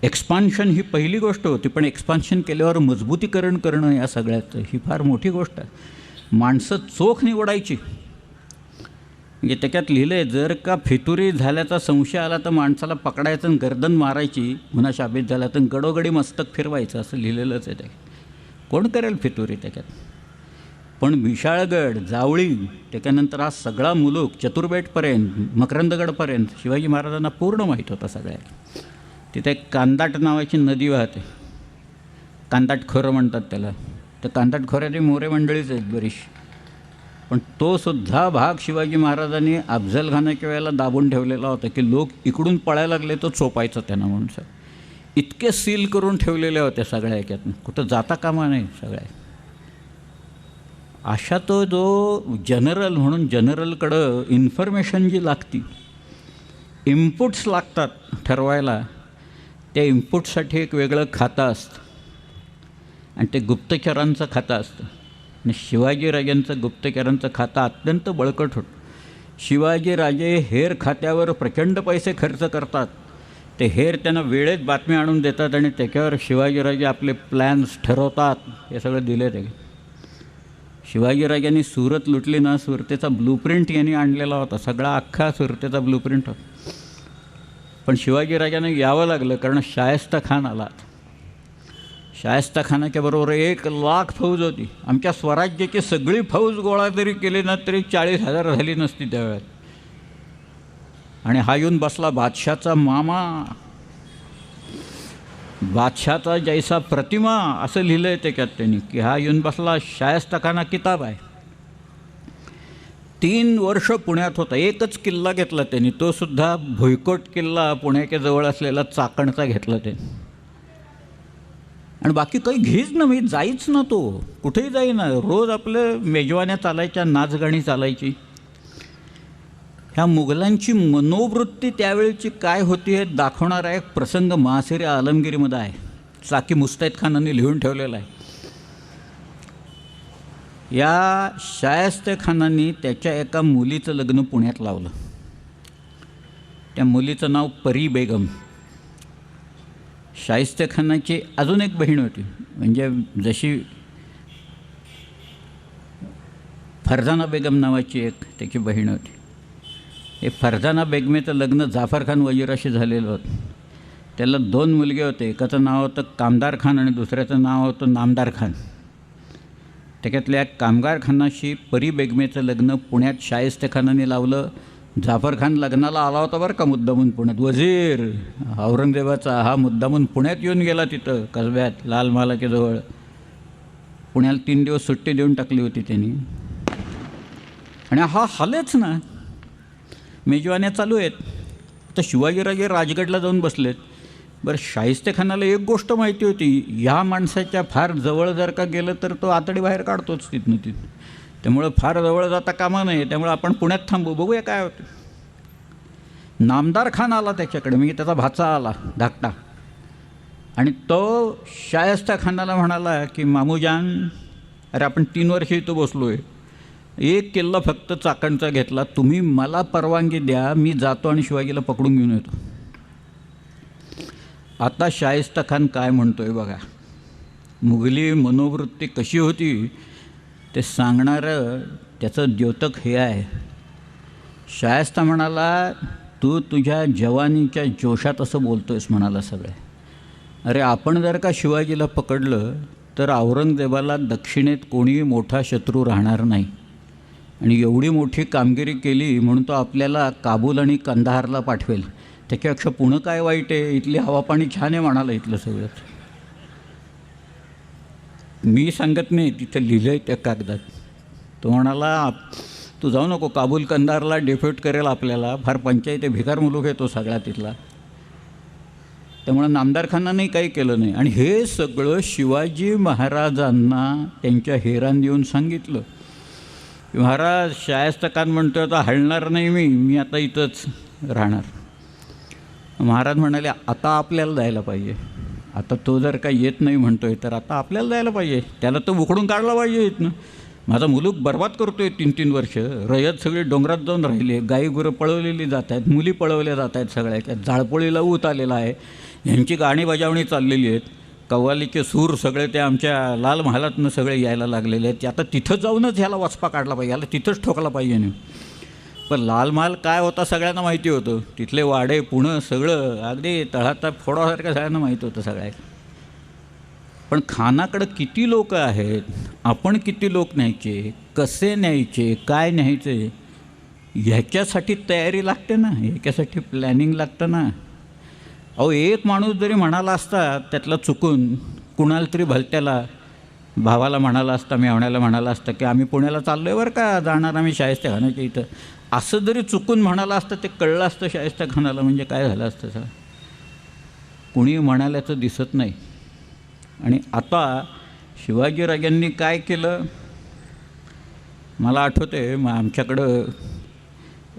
एक्सपान्शन ही पहिली गोष्ट होती, पण एक्सपान्शन केल्यावर मजबूतीकरण करणं या सगळ्याचं ही फार मोठी गोष्ट आहे. माणसं चोख निवडायची. म्हणजे त्याच्यात लिहिलं आहे, जर का फितुरी झाल्याचा संशय आला तर माणसाला पकडायचं आणि गर्दन मारायची, गुन्हा साबित झाला तर गडोगडी मस्तक फिरवायचं, असं लिहिलेलंच आहे त्याच्यात. कोण करेल फितुरी त्याच्यात. पण विशाळगड, जावळी, त्याच्यानंतर हा सगळा मुलूक चतुर्बेटपर्यंत, मकरंदगडपर्यंत शिवाजी महाराजांना पूर्ण माहीत होता सगळ्या. तिथे एक कांदाट नावाची नदी वाहते, कांदाट खोरं म्हणतात त्याला. तर कांदाट खोऱ्याची मोरे मंडळीच आहेत बरीचशी. पण तो सुद्धा भाग शिवाजी महाराजांनी अफजलखानाच्या वेळेला दाबून ठेवलेला होता की लोक इकडून पळायला लागले तो चोपायचं त्यांना म्हणून. सर इतके सील करून ठेवलेल्या होत्या सगळ्या याच्यातून, कुठं जाता कामा नाही सगळ्या. अशा तो जो जनरल म्हणून जनरलकडं इन्फॉर्मेशन जी लागती, इनपुट्स लागतात ठरवायला, त्या इनपुटसाठी एक वेगळं खातं असतं आणि ते गुप्तचरांचं खातं असतं. आणि शिवाजीराजांचं गुप्तचरांचं खातं अत्यंत बळकट होतं. शिवाजीराजे हेर खात्यावर प्रचंड पैसे खर्च करतात. ते हेर त्यांना वेळेत बातमी आणून देतात आणि त्याच्यावर शिवाजीराजे आपले प्लॅन्स ठरवतात. हे सगळं दिले ते. शिवाजीराजांनी सुरत लुटली ना, सुरतेचा ब्लूप्रिंट यांनी आणलेला होता, सगळा अख्खा सुरतेचा ब्लूप्रिंट होता. पण शिवाजीराजांना यावं लागलं कारण शायस्ता खान आला. शायस्ता खानाच्या बरोबर 1,00,000 फौज होती. आमच्या स्वराज्याची सगळी फौज गोळा जरी केली ना तरी 40,000 झाली नसती त्यावेळेत. आणि हा येऊन बसला बादशाचा मामा, बादशाचा जैसा प्रतिमा असं लिहिलं आहे त्याच्यात त्यांनी, की हा येऊन बसला शायस्ता खाना किताब आहे. 3 वर्ष पुण्यात होता. एकच किल्ला घेतला त्यांनी, तो सुद्धा भुईकोट किल्ला पुण्याच्या जवळ असलेला चाकणचा घेतला त्यांनी. आणि बाकी काही घेच ना, मी जाईच ना, तो कुठेही जाईना. रोज आपलं मेजवान्या चालायच्या, नाचगाणी चालायची. ह्या मुघलांची मनोवृत्ती त्यावेळची काय होती हे दाखवणारा एक प्रसंग महासिर आलमगिरीमध्ये आहे. साकी मुस्तैद खानांनी लिहून ठेवलेला आहे. या शायस्ते खानांनी त्याच्या एका मुलीचं लग्न पुण्यात लावलं. त्या मुलीचं नाव परी बेगम. शाहिस्ते खानाची अजून एक बहीण होती, म्हणजे जशी फरजाना बेगम नावाची एक त्याची बहीण होती. हे फरजाना बेगमेचं लग्न जाफर खान वजीराशी झालेलं होतं. त्याला 2 मुलगे होते. एकाचं नाव होतं कामदार खान आणि दुसऱ्याचं नाव होतं नामदार खान. त्याच्यातल्या कामगार खानाशी परी बेगमेचं लग्न पुण्यात शाहिस्ते खानाने लावलं. जाफर खान लग्नाला आला होता बरं का मुद्दामून पुण्यात. वजीर औरंगजेबाचा हा मुद्दामून पुण्यात येऊन गेला, तिथं कसब्यात लाल महालाच्या जवळ. पुण्याला 3 दिवस सुट्टी देऊन टाकली होती त्यांनी. आणि हा हालेच ना, मेजवान्या चालू आहेत. तर शिवाजीराजे राजगडला जाऊन बसलेत. बरं, शाहिस्ते खानाला एक गोष्ट माहिती होती, ह्या माणसाच्या फार जवळ जर का गेलं तर तो आतडी बाहेर काढतोच तिथनं. त्यामुळं फार जवळ जाता कामा नये. त्यामुळे आपण पुण्यात थांबू, बघूया काय होतं. नामदार खान आला त्याच्याकडे, म्हणजे त्याचा भाचा आला धाकटा. आणि तो शायस्ता खानाला म्हणाला की मामूजान, अरे आपण 3 वर्ष इथं बसलो आहे, एक किल्ला फक्त चाकणचा घेतला, तुम्ही मला परवानगी द्या, मी जातो आणि शिवाजीला पकडून घेऊन येतो. आता शाहिस्ता खान काय म्हणतो आहे बघा. मुघली मनोवृत्ती कशी होती ते सांगणारं त्याचं द्योतक हे आहे. शायस्ता म्हणाला, तू तुझ्या जवानीच्या जोशात असं बोलतो आहेस म्हणाला सगळे. अरे आपण जर का शिवाजीला पकडलं तर औरंगजेबाला दक्षिणेत कोणी मोठा शत्रू राहणार नाही. आणि एवढी मोठी कामगिरी केली म्हणून तो आपल्याला काबूल आणि कंदाहारला पाठवेल. त्याच्यापेक्षा पुणं काय वाईट आहे, इथली हवापाणी छान आहे म्हणाला इथलं सगळंच. मी सांगत नाही, तिथं लिहिलं आहे त्या कागदात. तो म्हणाला तू जाऊ नको, काबूल कंदारला डिफ्यूट करेल आपल्याला, फार पंचायत आहे, भिकार मुलूक आहे तो सगळा तिथला. त्यामुळं नामदार खानाने काही केलं नाही. आणि हे सगळं शिवाजी महाराजांना त्यांच्या हेरांनी येऊन सांगितलं. महाराज, शायस्ता खान म्हणतो आता हलणार नाही, मी आता इथंच राहणार. महाराज म्हणाले, आता आपल्याला जायला पाहिजे. आता तो जर का येत नाही म्हणतो आहे तर आता आपल्याला जायला पाहिजे, त्याला तर उखडून काढला पाहिजे इथनं. माझा मुलूक बर्बाद करतो आहे 3-3 वर्ष. रयत सगळी डोंगरात जाऊन राहिली, गाई गुरं पळवलेली जात आहेत, मुली पळवल्या जात आहेत सगळ्या. जाळपोळीला ऊत आलेला आहे, यांची गाणी बजावणी चाललेली आहेत. कव्वालीचे सूर सगळे ते आमच्या लाल महालातनं सगळे यायला लागलेले आहेत. आता तिथं जाऊनच ह्याला वचपा काढला पाहिजे, ह्याला तिथंच ठोकला पाहिजे नाही. पण लाल महाल काय होता सगळ्यांना माहिती होतं. तिथले वाडे पुणं सगळं अगदी तळहाता फोडासारखं सगळ्यांना माहीत होतं सगळ्या. पण खानाकडं किती लोक आहेत, आपण किती लोक न्यायचे, कसे न्यायचे, काय न्यायचे, ह्याच्यासाठी तयारी लागते ना, ह्याच्यासाठी प्लॅनिंग लागतं ना. अहो, एक माणूस जरी म्हणाला असता त्यातला चुकून, कुणाला तरी भलत्याला भावाला म्हणाला असता, मेवण्याला म्हणाला असता की आम्ही पुण्याला चाललो आहे बरं का, जाणार आम्ही शाहिस्ते खानाच्या इथं, असं जरी चुकून म्हणाला असतं, ते कळलं असतं शाहिस्ते खानाला, म्हणजे काय झालं असतं सगळं. कुणी म्हणाल्याचं दिसत नाही. आणि आता शिवाजीराजांनी काय केलं, मला आठवतं आहे, मग आमच्याकडं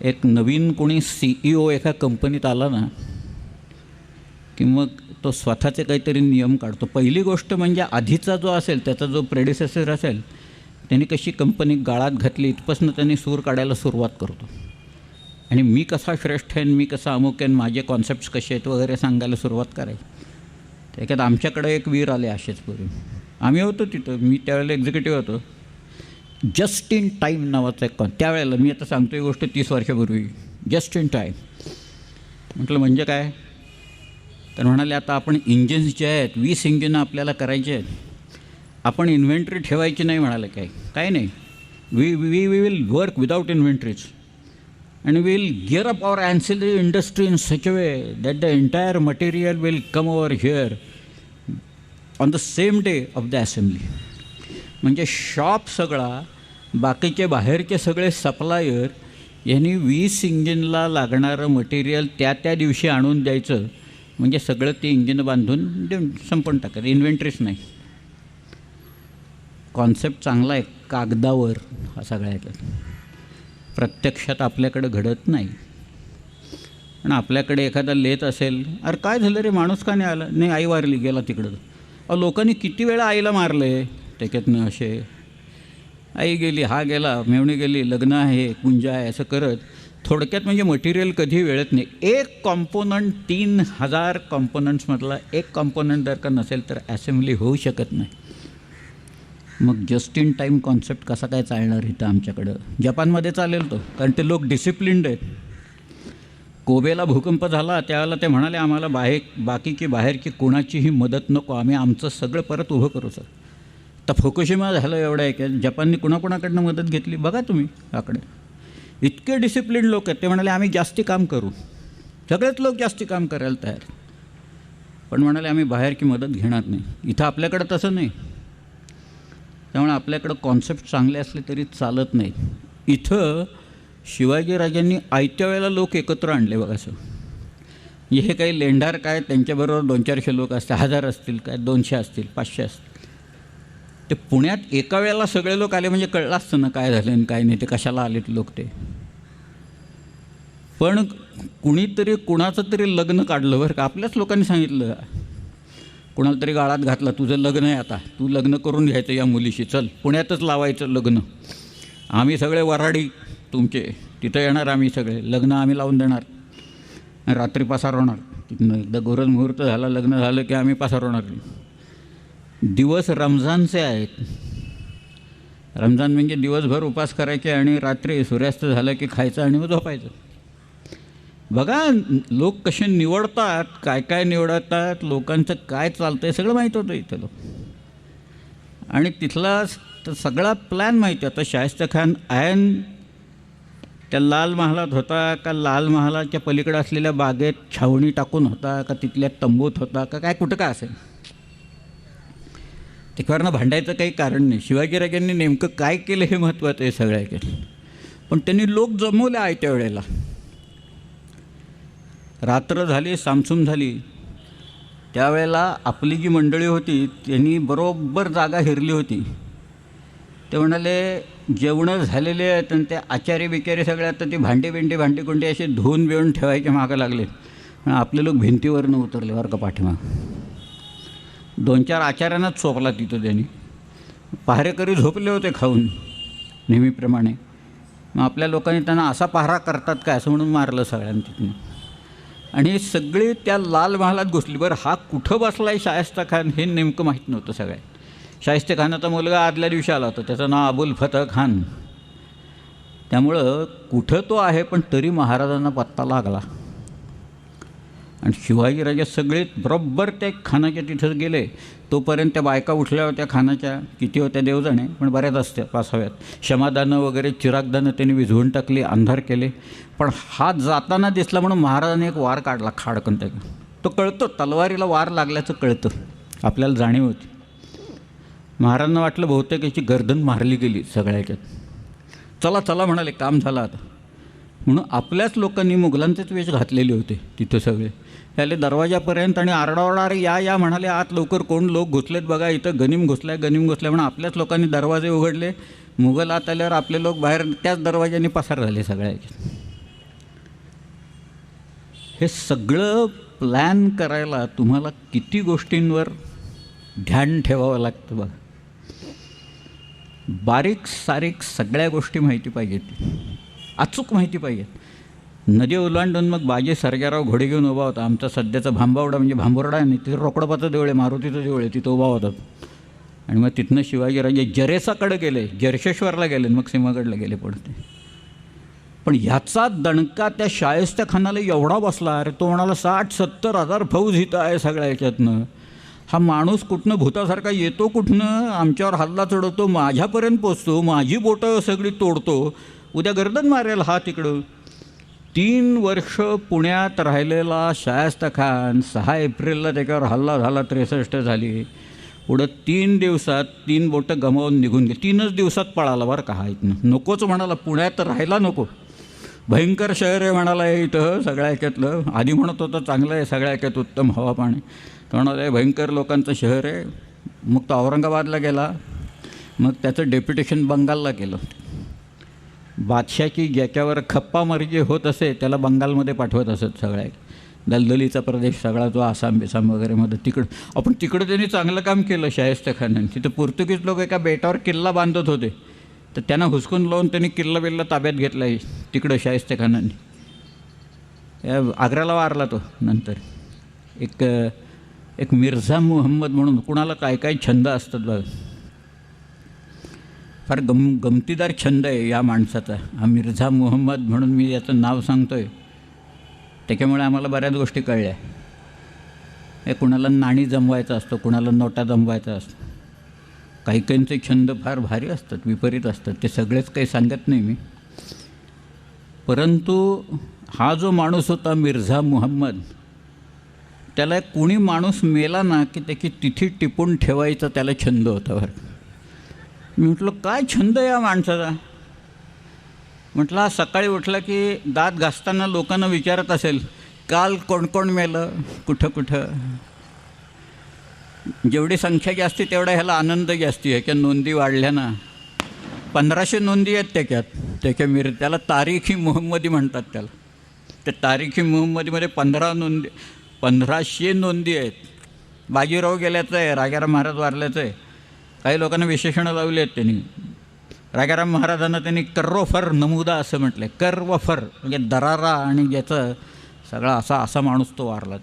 एक नवीन कोणी CEO एका कंपनीत आला ना की मग तो स्वतःचे काहीतरी नियम काढतो. पहिली गोष्ट म्हणजे आधीचा जो असेल, त्याचा जो प्रेडिसेसर असेल, त्यांनी कशी कंपनी गाळात घातली इथपासून त्यांनी सूर काढायला सुरुवात करतो. आणि मी कसा श्रेष्ठ आहे, मी कसा अमुक आहे, माझे कॉन्सेप्ट्स कसे आहेत वगैरे सांगायला सुरुवात करायची. त्याच्यात आमच्याकडे एक वीर आले असेच पूर्वी. आम्ही होतो तिथं, मी त्यावेळेला एक्झिक्युटिव्ह होतो. जस्ट इन टाईम नावाचा एक त्यावेळेला, मी आता सांगतो ही गोष्ट 30 वर्षापूर्वी, जस्ट इन टाईम. म्हटलं म्हणजे काय, तर म्हणाले आता आपण इंजिन्स जे आहेत 20 इंजिनं आपल्याला करायचे आहेत, आपण इन्व्हेंटरी ठेवायची नाही. म्हणाले काय नाही, we will work without inventories and we will gear up our ancillary industry in such a way that the entire material will come over here on the same day of the assembly. म्हणजे shop सगळा, बाकीचे बाहेरचे सगळे supplier यांनी 20 इंजिनला लागणारं material त्या दिवशी आणून द्यायचं. म्हणजे सगळं ते इंजिन बांधून देऊन संपवून टाकायचं, इन्व्हेंटरीच नाही. कॉन्सेप्ट चांगला आहे कागदावर, हा सगळ्यात प्रत्यक्षात आपल्याकडे घडत नाही. पण आपल्याकडे एखादा लेत असेल, अरे काय झालं रे, माणूस का नाही आला, नाही आई वारली, गेला तिकडं. लोकांनी किती वेळा आईला मारलं आहे त्याच्यातनं, असे आई गेली, हा गेला, मेवणी गेली, लग्न आहे, कुंजा आहे, असं करत थोडक्यात म्हणजे मटेरियल कधी वेळत नाही. एक कॉम्पोनंट 3000 कॉम्पोनंट्समधला एक कॉम्पोनंट जर का नसेल तर ॲसेंब्ली होऊ शकत नाही. मग जस्ट इन टाईम कॉन्सेप्ट कसा काय चालणार इथं आमच्याकडं. जपानमध्ये चालेल तो, कारण ते लोक डिसिप्लिन्ड आहेत. कोबेला भूकंप झाला त्यावेळेला ते म्हणाले आम्हाला बाकीची बाहेरची कोणाचीही मदत नको, आम्ही आमचं सगळं परत उभं करू सर. तर फुकुशिमा झालं एवढं आहे की जपानने कुणाकुणाकडनं मदत घेतली बघा तुम्ही. आकडे इतके डिसिप्लिन लोक आहेत, ते म्हणाले आम्ही जास्ती काम करू. सगळेच लोक जास्ती काम करायला तयार, पण म्हणाले आम्ही बाहेरची मदत घेणार नाही. इथं आपल्याकडं तसं नाही. त्यामुळे आपल्याकडं कॉन्सेप्ट चांगले असले तरी चालत नाही. इथं शिवाजीराजांनी आयत्या वेळेला लोक एकत्र आणले बघा. असं हे काही लेंडार काय, त्यांच्याबरोबर 200-400 लोक असतील, 1000 असतील काय, 200 असतील, 500 असतील. ते पुण्यात एका वेळेला सगळे लोक आले म्हणजे कळलं असतं ना काय झालं आणि काय नाही, ते कशाला आलेत लोक ते. पण कुणीतरी कुणाचं तरी लग्न काढलं बरं का. आपल्याच लोकांनी सांगितलं, कुणाला तरी गाळात घातला, तुझं लग्न आहे आता, तू लग्न करून घ्यायचं या मुलीशी, चल पुण्यातच लावायचं लग्न, आम्ही सगळे वराडी तुमचे तिथं येणार, आम्ही सगळे लग्न आम्ही लावून देणार, रात्री पसार होणार तिथनं. एकदा गोरज मुहूर्त झाला, लग्न झालं की आम्ही पसार होणार. दिवस रमजानचे आहेत. रमजान म्हणजे दिवसभर उपास करायचे आणि रात्री सूर्यास्त झालं की खायचं आणि मग झोपायचं. बघा लोक कसे निवडतात, काय काय निवडतात, लोकांचं काय चालतं आहे सगळं माहीत होतं इथं लोक. आणि तिथला सगळा प्लॅन माहिती होता. शाहिस्ता खान ऐन त्या लाल महालात होता का लाल महालाच्या पलीकडे असलेल्या बागेत छावणी टाकून होता का तिथल्या तंबूत होता का काय, कुठं काय असेल, त्याच्यावरनं भांडायचं काही कारण नाही. शिवाजीराजांनी नेमकं काय केलं हे महत्त्वाचं आहे सगळ्या. पण त्यांनी लोक जमवले आयत्या वेळेला. रात्र झाली, सामसूम झाली, त्यावेळेला आपली जी मंडळी होती त्यांनी बरोबर जागा हेरली होती. ते म्हणाले जेवणं झालेले आहेत आणि ते आचारी बिचारी सगळे आता ते भांडी असे धुवून बिवून ठेवायचे मागं लागले. आणि आपले लोक भिंतीवरनं उतरले बरं का पाठीमाग. 2-4 आचार्यांनाच चोपला तिथं त्यांनी. पहारेकरी झोपले होते खाऊन नेहमीप्रमाणे. मग आपल्या लोकांनी त्यांना असा पहारा करतात काय असं म्हणून मारलं सगळ्यांनी तिथून. आणि सगळी त्या लाल महालात घुसली. बरं हा कुठं बसला आहे शाहिस्ता खान हे नेमकं माहीत नव्हतं सगळ्या. शाहिस्ता खानाचा मुलगा आदल्या दिवशी आला होता, त्याचं नाव अबुल फतह खान. त्यामुळं कुठं तो आहे पण तरी महाराजांना पत्ता लागला. आणि शिवाजीराजे सगळे बरोबर त्या खानाच्या तिथं गेले. तोपर्यंत त्या बायका उठल्या होत्या खानाच्या, किती होत्या देव जाणे, पण बऱ्याच असत्या 5-6. क्षमादानं वगैरे चिरागदानं त्यांनी विझवून टाकली, अंधार केले. पण हात जाताना दिसला म्हणून महाराजांनी एक वार काढला खाडकन. तो कळतो, तलवारीला वार लागल्याचं कळतं, आपल्याला जाणीव होती. महाराजांना वाटलं बहुतेक याची गर्दन मारली गेली सगळ्याच्यात. चला चला म्हणाले, काम झालं आता. म्हणून आपल्याच लोकांनी मुघलांचेच वेश घातलेले होते तिथं सगळे. त्याले दरवाजापर्यंत आणि आरडाओरडा, अरे या या म्हणाले आत लवकर, कोण लोक घुसलेत बघा, इथं गनिम घुसलाय गनिम घुसलाय म्हणून आपल्याच लोकांनी दरवाजे उघडले. मुघल आत आल्यावर आपले लोक बाहेर त्याच दरवाजाने पसार झाले सगळ्या. हे सगळं प्लॅन करायला तुम्हाला किती गोष्टींवर ध्यान ठेवावं लागतं बघा. बारीक सारीक सगळ्या गोष्टी माहिती पाहिजेत, अचूक माहिती पाहिजे. नदी ओलांडून मग बाजी सर्गेराव घोडे घेऊन उभा होता. आमचा सध्याचा भांबावडा म्हणजे भांबोर्डा आहे, तिथे रोकडोबाचं देऊळ आहे, मारुतीचं देऊळ आहे, तिथं उभा होतात. आणि मग तिथनं शिवाजीराजे जरेसाकडे गेले, जरशेश्वरला गेले, मग सीमागडला गेले पडते. पण ह्याचा दणका त्या शायस्ता खानाला एवढा बसला, अरे तो म्हणाला 60-70 हजार फौज इथं आहे सगळ्या ह्याच्यातनं, हा माणूस कुठनं भूतासारखा येतो, कुठनं आमच्यावर हल्ला चढवतो, माझ्यापर्यंत पोचतो, माझी बोटं सगळी तोडतो, उद्या गर्दन मारेल हा तिकडं. 3 वर्ष पुण्यात राहिलेला शायस्ता खान 6 एप्रिलला त्याच्यावर हल्ला झाला, 63 झाली. पुढं 3 दिवसात 3 बोटं गमावून निघून गेली. 3च दिवसात पळाला बरं का हा इथनं. नकोच म्हणाला, पुण्यात राहायला नको, भयंकर शहर आहे म्हणाला हे इथं सगळ्या ह्याच्यातलं. आधी म्हणत होतं चांगलं आहे सगळ्या ह्याच्यात, उत्तम हवा पाणी, तर म्हणाला हे भयंकर लोकांचं शहर आहे. मग तो औरंगाबादला गेला, मग त्याचं डेप्युटेशन बंगालला केलं. बादशाची ज्याच्यावर खप्पामर्जी होत असे त्याला बंगालमध्ये पाठवत असत. सगळ्या दलदलीचा प्रदेश सगळा जो आसाम बिसाम वगैरेमध्ये तिकडं तिकडं त्यांनी चांगलं काम केलं शायस्ता खानाने. तिथं पोर्तुगीज लोक एका बेटावर किल्ला बांधत होते, तर त्यांना हुसकून लावून त्यांनी किल्ला ताब्यात घेतला आहे तिकडं शायस्ता खानाने. आग्र्याला वारला तो नंतर. एक मिर्झा मुहम्मद म्हणून, कुणाला काय काय छंद असतात बघा, फार गमतीदार छंद आहे या माणसाचा. हा मिर्झा मुहम्मद म्हणून मी याचं नाव सांगतो आहे, त्याच्यामुळे आम्हाला बऱ्याच गोष्टी कळल्या. हे कुणाला नाणी जमवायचा असतो, कुणाला नोटा जमवायचा असतो. काही काहींचे छंद फार भारी असतात, विपरीत असतात, ते सगळेच काही सांगत नाही मी. परंतु हा जो माणूस होता मिर्झा मुहम्मद, त्याला कुणी माणूस मेला ना की त्याची तिथी टिपून ठेवायचा त्याला छंद होता बरं. मी म्हटलं काय छंद या माणसाचा. म्हटलं हा सकाळी उठला की दात घासताना लोकांना विचारत असेल काल कोण कोण मेलं, कुठं कुठं. जेवढी संख्या जास्ती तेवढा ह्याला आनंद जास्ती. ह्याच्या नोंदी वाढल्या ना, 1500 नोंदी आहेत त्याच्या त्याला तारीखी मुहम्मदी म्हणतात त्याला. त्या तारीखी मुहम्मदीमध्ये 1500 नोंदी आहेत. बाजीराव गेल्याचं आहे, राजाराम महाराज वारल्याचं आहे. काही लोकांना विशेषणं लावली आहेत त्यांनी. राजाराम महाराजांना त्यांनी कर्वफर नमुदा असं म्हटलं आहे. कर्वफर म्हणजे दरारा आणि ज्याचं सगळा असा माणूस तो वारला.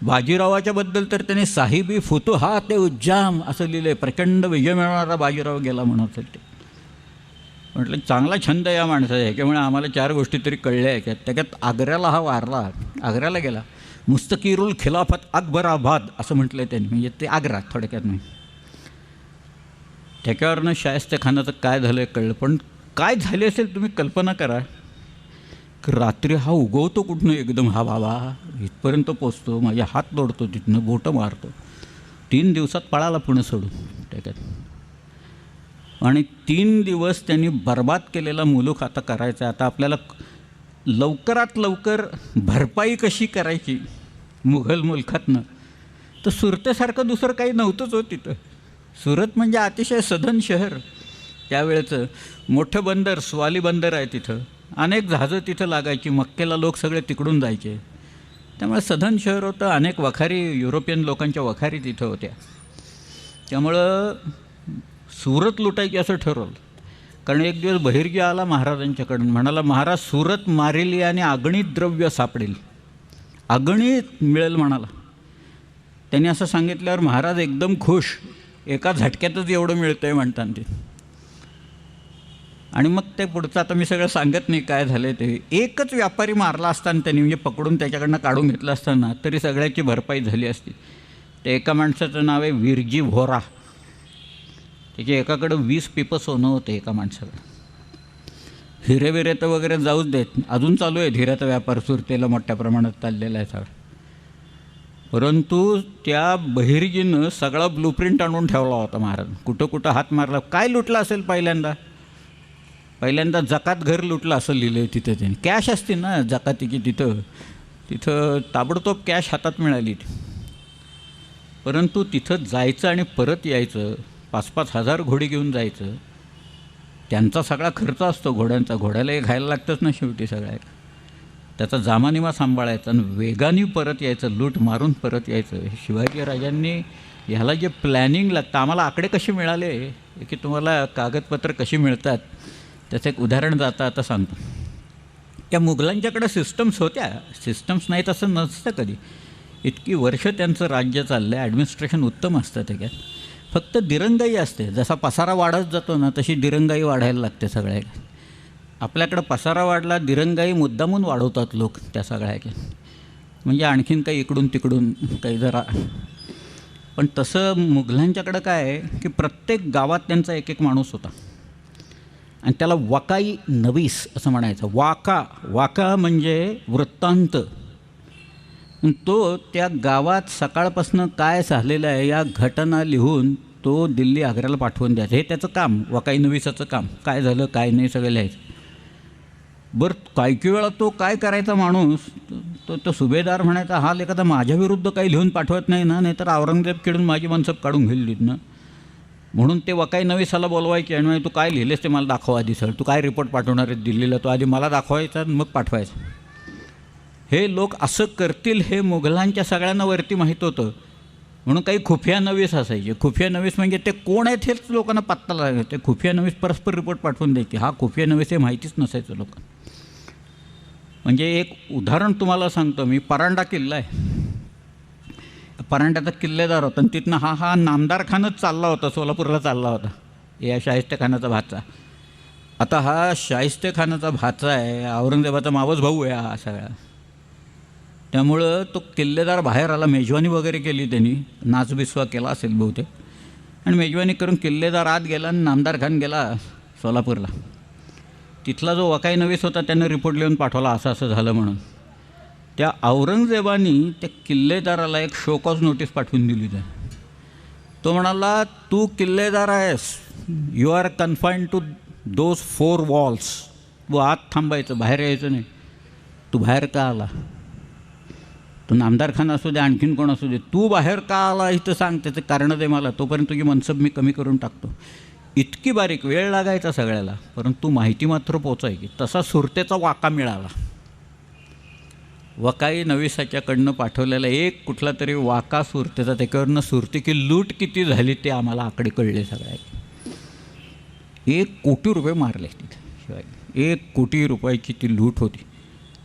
बाजीरावाच्याबद्दल तर त्यांनी साहिबी फुतुहात उज्जाम असं लिहिलं आहे. प्रचंड विजय मिळवणारा बाजीराव गेला म्हणत ते. म्हटलं चांगला छंद या माणसाचा. ह्याच्यामुळे आम्हाला 4 गोष्टी तरी कळल्या आहेत. त्याच्यात आग्र्याला हा वारला, आग्र्याला गेला. मुस्तकीरुल खिलाफत अकबराबाद असं म्हटलं आहे त्यांनी, म्हणजे ते आग्रा थोडक्यात नाही. त्याच्यावरनं शायस्ता खानाचं काय झालं आहे कळलं. पण काय झाले असेल तुम्ही कल्पना करा की रात्री हा उगवतो कुठनं एकदम, हा बाबा इथपर्यंत पोचतो, माझे हात तोडतो, तिथनं बोटं मारतो. 3 दिवसात पळाला पुणे सोडून त्याच्यात. आणि 3 दिवस त्यांनी बर्बाद केलेला मुलूक आता करायचा. आता आपल्याला लवकरात लवकर भरपाई कशी करायची मुघल मुलखातनं, तर सुरतेसारखं दुसरं काही नव्हतंच हो तिथं. सुरत म्हणजे अतिशय सधन शहर त्यावेळेचं. मोठं बंदर स्वाली बंदर आहे तिथं. अनेक जहाजं तिथं लागायची. मक्केला लोक सगळे तिकडून जायचे. त्यामुळे सधन शहर होतं. अनेक वखारी, युरोपियन लोकांच्या वखारी तिथं होत्या. त्यामुळं सुरत लुटायची असं ठरवलं. कारण एक दिवस बहिर्जी आला महाराजांच्याकडून, म्हणाला महाराज सुरत मारेली आणि अगणित द्रव्य सापडेल, अगणित मिळेल म्हणाला. त्यांनी असं सांगितल्यावर महाराज एकदम खुश, एका झटक्यातच एवढं मिळतं आहे म्हणतात ते. आणि मग ते पुढचं आता मी सगळं सांगत नाही काय झालं ते. एकच व्यापारी मारला असताना त्यांनी, म्हणजे पकडून त्याच्याकडनं काढून घेतलं असताना तरी सगळ्याची भरपाई झाली असती. त्या एका माणसाचं नाव आहे विरजी व्होरा. त्याच्या एकाकडं 20 पिपं सोनं होतं एका माणसाकडं. हिरे विरे तर वगैरे जाऊच देत, अजून चालू आहे हिऱ्याचा व्यापार सुरतेला मोठ्या प्रमाणात चाललेला आहे सगळा. परंतु त्या बहिर्जीनं सगळा ब्लूप्रिंट आणून ठेवला होता महाराज. कुठं कुठं हात मारला, काय लुटला असेल पहिल्यांदा. पहिल्यांदा जकात घर लुटलं असं लिहिलं आहे तिथं त्याने. कॅश असते ना जकातीची तिथं ताबडतोब कॅश हातात मिळाली. परंतु तिथं जायचं आणि परत यायचं, 5-5 हजार घोडी घेऊन जायचं, त्यांचा सगळा खर्च असतो घोड्यांचा. घोड्यालाही खायला लागतंच ना शेवटी सगळ्या. त्याचा जामानिमा सांभाळायचा आणि वेगाने परत यायचं, लूट मारून परत यायचं. हे शिवाजी राजांनी ह्याला जे प्लॅनिंग लागतं. आम्हाला आकडे कसे मिळाले की तुम्हाला कागदपत्र कशी मिळतात त्याचं एक उदाहरण जाता आता सांगतो. त्या मुघलांच्याकडे सिस्टम्स होत्या, सिस्टम्स नाहीत असं नसतं कधी. इतकी वर्ष त्यांचं राज्य चाललं आहे, ॲडमिनिस्ट्रेशन उत्तम असतं त्याच्यात. फक्त दिरंगाई असते. जसा पसारा वाढत जातो ना तशी दिरंगाई वाढायला लागते सगळ्या. आपल्याकडं पसारा वाढला, दिरंगाई मुद्दामून वाढवतात लोक त्या सगळ्या, म्हणजे आणखीन काही इकडून तिकडून काही जरा. पण तसं मुघलांच्याकडं काय आहे की प्रत्येक गावात त्यांचा एक माणूस होता आणि त्याला वकाई नवीस असं म्हणायचं. वाका म्हणजे वृत्तांत. तो त्या गावात सकाळपासून काय झालेलं आहे या घटना लिहून तो दिल्ली आग्र्याला पाठवून द्यायचं. हे त्याचं काम, वकाई नवीसाचं काम. काय झालं काय नाही सगळं लिहायचं. बरं काही वेळा तो काय करायचा माणूस, तो सुभेदार म्हणायचा, हा एखादा माझ्याविरुद्ध काही लिहून पाठवत नाही ना, नाहीतर औरंगजेब किडून माझी मनसब काढून घेईल ना. म्हणून ते वकाई नवीसाला बोलवायचे आणि तू काय लिहिलेस ते मला दाखवा आधी. सर तू काय रिपोर्ट पाठवणार आहे दिल्लीला, तो आधी मला दाखवायचा मग पाठवायचं. हे लोक असं करतील हे मुघलांच्या सगळ्यांना वरती माहीत होतं. म्हणून काही खुफिया नवीस असायचे. खुफिया नवीस म्हणजे ते कोण आहेत हेच लोकांना पत्ता लागायचं. ते खुफिया नवीस परस्पर रिपोर्ट पाठवून द्यायचे. हा खुफिया नवीस हे माहितीच नसायचं लोकांना. म्हणजे एक उदाहरण तुम्हाला सांगतो मी. परांडा किल्ला आहे, परांड्याचा किल्लेदार होता आणि तिथनं हा नामदार खानच चालला होता, सोलापूरला चालला होता, या शाहिस्ते खानाचा भाचा. आता हा शाहिस्ते खानाचा भाचा आहे, औरंगजेबाचा मावस भाऊ आहे हा सगळा. त्यामुळं तो किल्लेदार बाहेर आला, मेजवानी वगैरे केली त्यांनी, नाचबिस्वा केला असेल बहुतेक, आणि मेजवानी करून किल्लेदार आत गेला आणि नामदार खान गेला सोलापूरला. तिथला जो वकाई नवीस होता त्यानं रिपोर्ट लिहून पाठवला असं असं झालं म्हणून. त्या औरंगजेबानी त्या किल्लेदाराला एक शोकॉज नोटीस पाठवून दिली. तो म्हणाला, तू किल्लेदार आहेस, you are confined to those 4 walls. तू आत थांबायचं, बाहेर यायचं नाही. तू बाहेर का आला? तू नामदार खान असू दे, आणखीन कोण असू दे, तू बाहेर का आला इथं सांग, त्याचं कारण दे मला, तोपर्यंत तुझी मनसब मी कमी करून टाकतो. इतकी बारीक, वेळ लागायचा सगळ्याला, परंतु माहिती मात्र पोचायची. तसा सुरतेचा वाका मिळाला. वकाई नवीसाच्याकडनं पाठवलेला एक कुठला तरी वाका सुरतेचा, त्याच्यावरनं सुरतेची लूट किती झाली ते आम्हाला आकडे कळले सगळ्या. 1 कोटी रुपये मारले तिथे शिवाय. 1 कोटी रुपयाची ती लूट होती.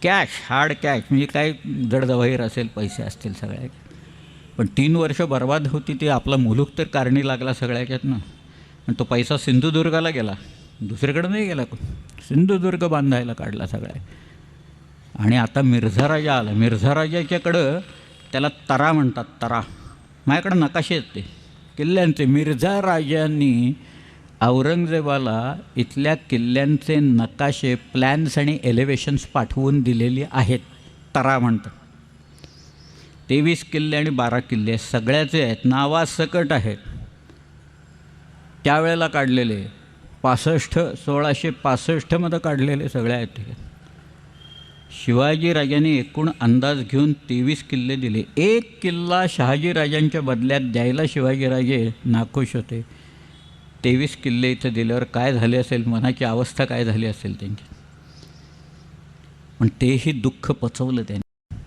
कॅश, हार्ड कॅश, म्हणजे काय जडजवाहीर असेल, पैसे असतील सगळ्या. पण 3 वर्ष बर्बाद होती ती. आपला मुलूक तर कारणी लागला सगळ्याच्यात ना. आणि तो पैसा सिंधुदुर्गाला गेला, दुसरीकडे नाही गेला. सिंधुदुर्ग बांधायला काढला सगळ्या. आणि आता मिर्झा राजा आला. मिर्झा राजाच्याकडं त्याला तरा म्हणतात, तरा. माझ्याकडं नकाशे आहेत ते किल्ल्यांचे. मिर्झा राजांनी औरंगजेबाला इथल्या किल्ल्यांचे नकाशे, प्लॅन्स आणि एलिव्हेशन्स पाठवून दिलेली आहेत. तरा म्हणतात. 23 किल्ले आणि 12 किल्ले सगळ्याचे आहेत, नावासकट आहेत. त्यावेळेला काढलेले 1665मध्ये काढलेले सगळे आहेत ते. शिवाजीराजांनी एकूण अंदाज घेऊन 23 किल्ले दिले. 1 किल्ला शहाजीराजांच्या बदल्यात द्यायला शिवाजीराजे नाखुश होते. 23 किल्ले इथं दिल्यावर काय झाले असेल, मनाची अवस्था काय झाली असेल त्यांची. पण तेही दुःख पचवलं त्यांनी.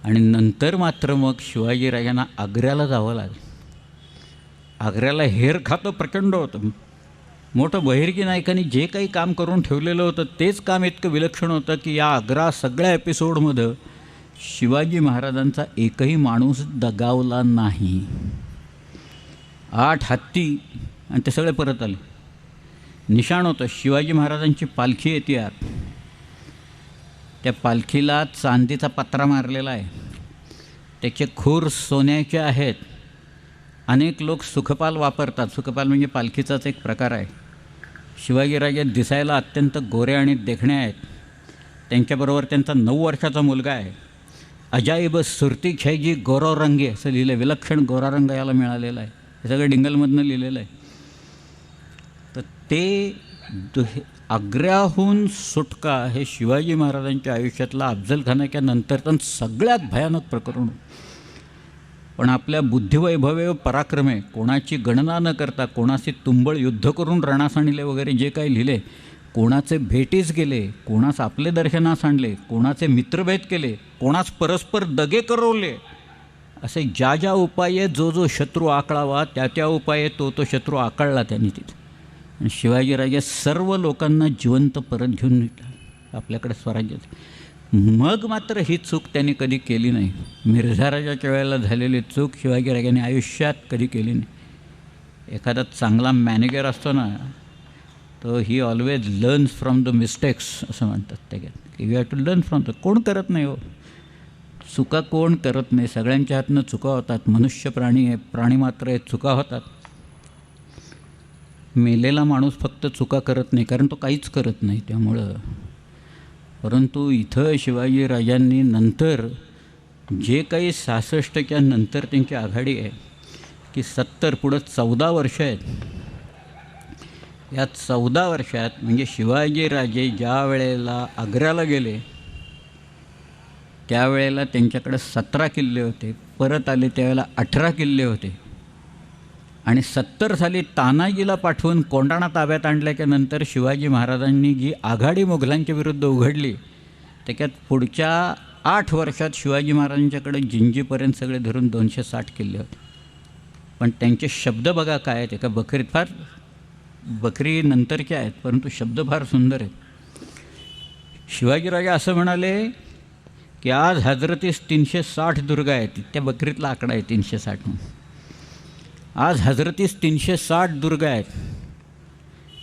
आणि नंतर मात्र मग शिवाजीराजांना आग्र्याला जावं लागलं. आग्र्याला हेर खातं प्रचंड होतं. मोठं बहिर्जी नायकांनी जे काही काम करून ठेवलेलं होतं तेच काम इतकं विलक्षण होतं की या आग्रा सगळ्या एपिसोडमध्ये शिवाजी महाराजांचा एकही माणूस दगावला नाही. 8 हत्ती आणि ते सगळे परत आले. निशाण होतं. शिवाजी महाराजांची पालखी येते आत, त्या पालखीला चांदीचा पत्रा मारलेला आहे, त्याचे खूर सोन्याचे आहेत. अनेक लोक सुखपाल वापरतात. सुखपाल म्हणजे पालखीचाच एक प्रकार आहे. शिवाजीराजे दिसायला अत्यंत गोरे आणि देखणे आहेत. त्यांच्याबरोबर त्यांचा 9 वर्षाचा मुलगा आहे. अजाईब सुरती छायजी गोरारंगी असं लिहिलं. विलक्षण गोरारंग याला मिळालेला आहे. हे सगळं डिंगलमधनं लिहिलेलं आहे. तर ते आग्र्याहून सुटका हे शिवाजी महाराजांच्या आयुष्यातला अफजलखानाच्या नंतरचं सगळ्यात भयानक प्रकरण. पण आपल्या बुद्धिवैभवे व पराक्रमे कोणाची गणना न करता कोणाशी तुंबळ युद्ध करून रणासाणीले वगैरे जे काही लिहिले, कोणाचे भेटीस गेले, कोणास आपले दर्शनास आणले, कोणाचे मित्रभेद केले, कोणास परस्पर दगे करवले, असे ज्या ज्या उपाये जो शत्रू आकळावा त्या त्या उपाये तो शत्रू आकळला त्यांनी तिथे. आणि शिवाजीराजे सर्व लोकांना जिवंत परत घेऊन येतात आपल्याकडे स्वराज्यात. मग मात्र ही चूक त्यांनी कधी केली नाही. मिर्झा राजाच्या वेळेला झालेली चूक शिवाजीराजांनी आयुष्यात कधी केली नाही. एखादा चांगला मॅनेजर असतो ना, तो he always learns from the mistakes असं म्हणतात त्याच्यात, की you have to learn from the. कोण करत नाही हो चुका, कोण करत नाही. सगळ्यांच्या हातनं चुका होतात. मनुष्य प्राणी आहे, प्राणी मात्र आहे, चुका होतात. मेलेला माणूस फक्त चुका करत नाही, कारण तो काहीच करत नाही त्यामुळं. परंतु इथं शिवाजीराजांनी नंतर जे काही 66च्या नंतर त्यांची आघाडी आहे की 70 पुढं 14 वर्ष आहेत. या 14 वर्षात म्हणजे शिवाजीराजे ज्या वेळेला आग्र्याला गेले त्यावेळेला त्यांच्याकडे 17 किल्ले होते, परत आले त्यावेळेला 18 किल्ले होते. आणि 70 साली तानाजीला पाठवून कोंढाणा ताब्यात आणल्याच्या नंतर शिवाजी महाराजांनी जी आघाडी मुघलांच्या विरुद्ध उघडली त्याच्यात पुढच्या 8 वर्षात शिवाजी महाराजांच्याकडे जिंजीपर्यंत सगळे धरून 260 किल्ले होते. पण त्यांचे शब्द बघा काय आहेत. एका बकरीत, फार बकरी नंतरच्या आहेत परंतु शब्द फार सुंदर आहेत. शिवाजीराजे असं म्हणाले की आज हजरतीस 360 दुर्ग आहेत. त्या बकरीतला आकडा आहे 360 म्हणून. आज हजरतीस 360 दुर्ग आहेत.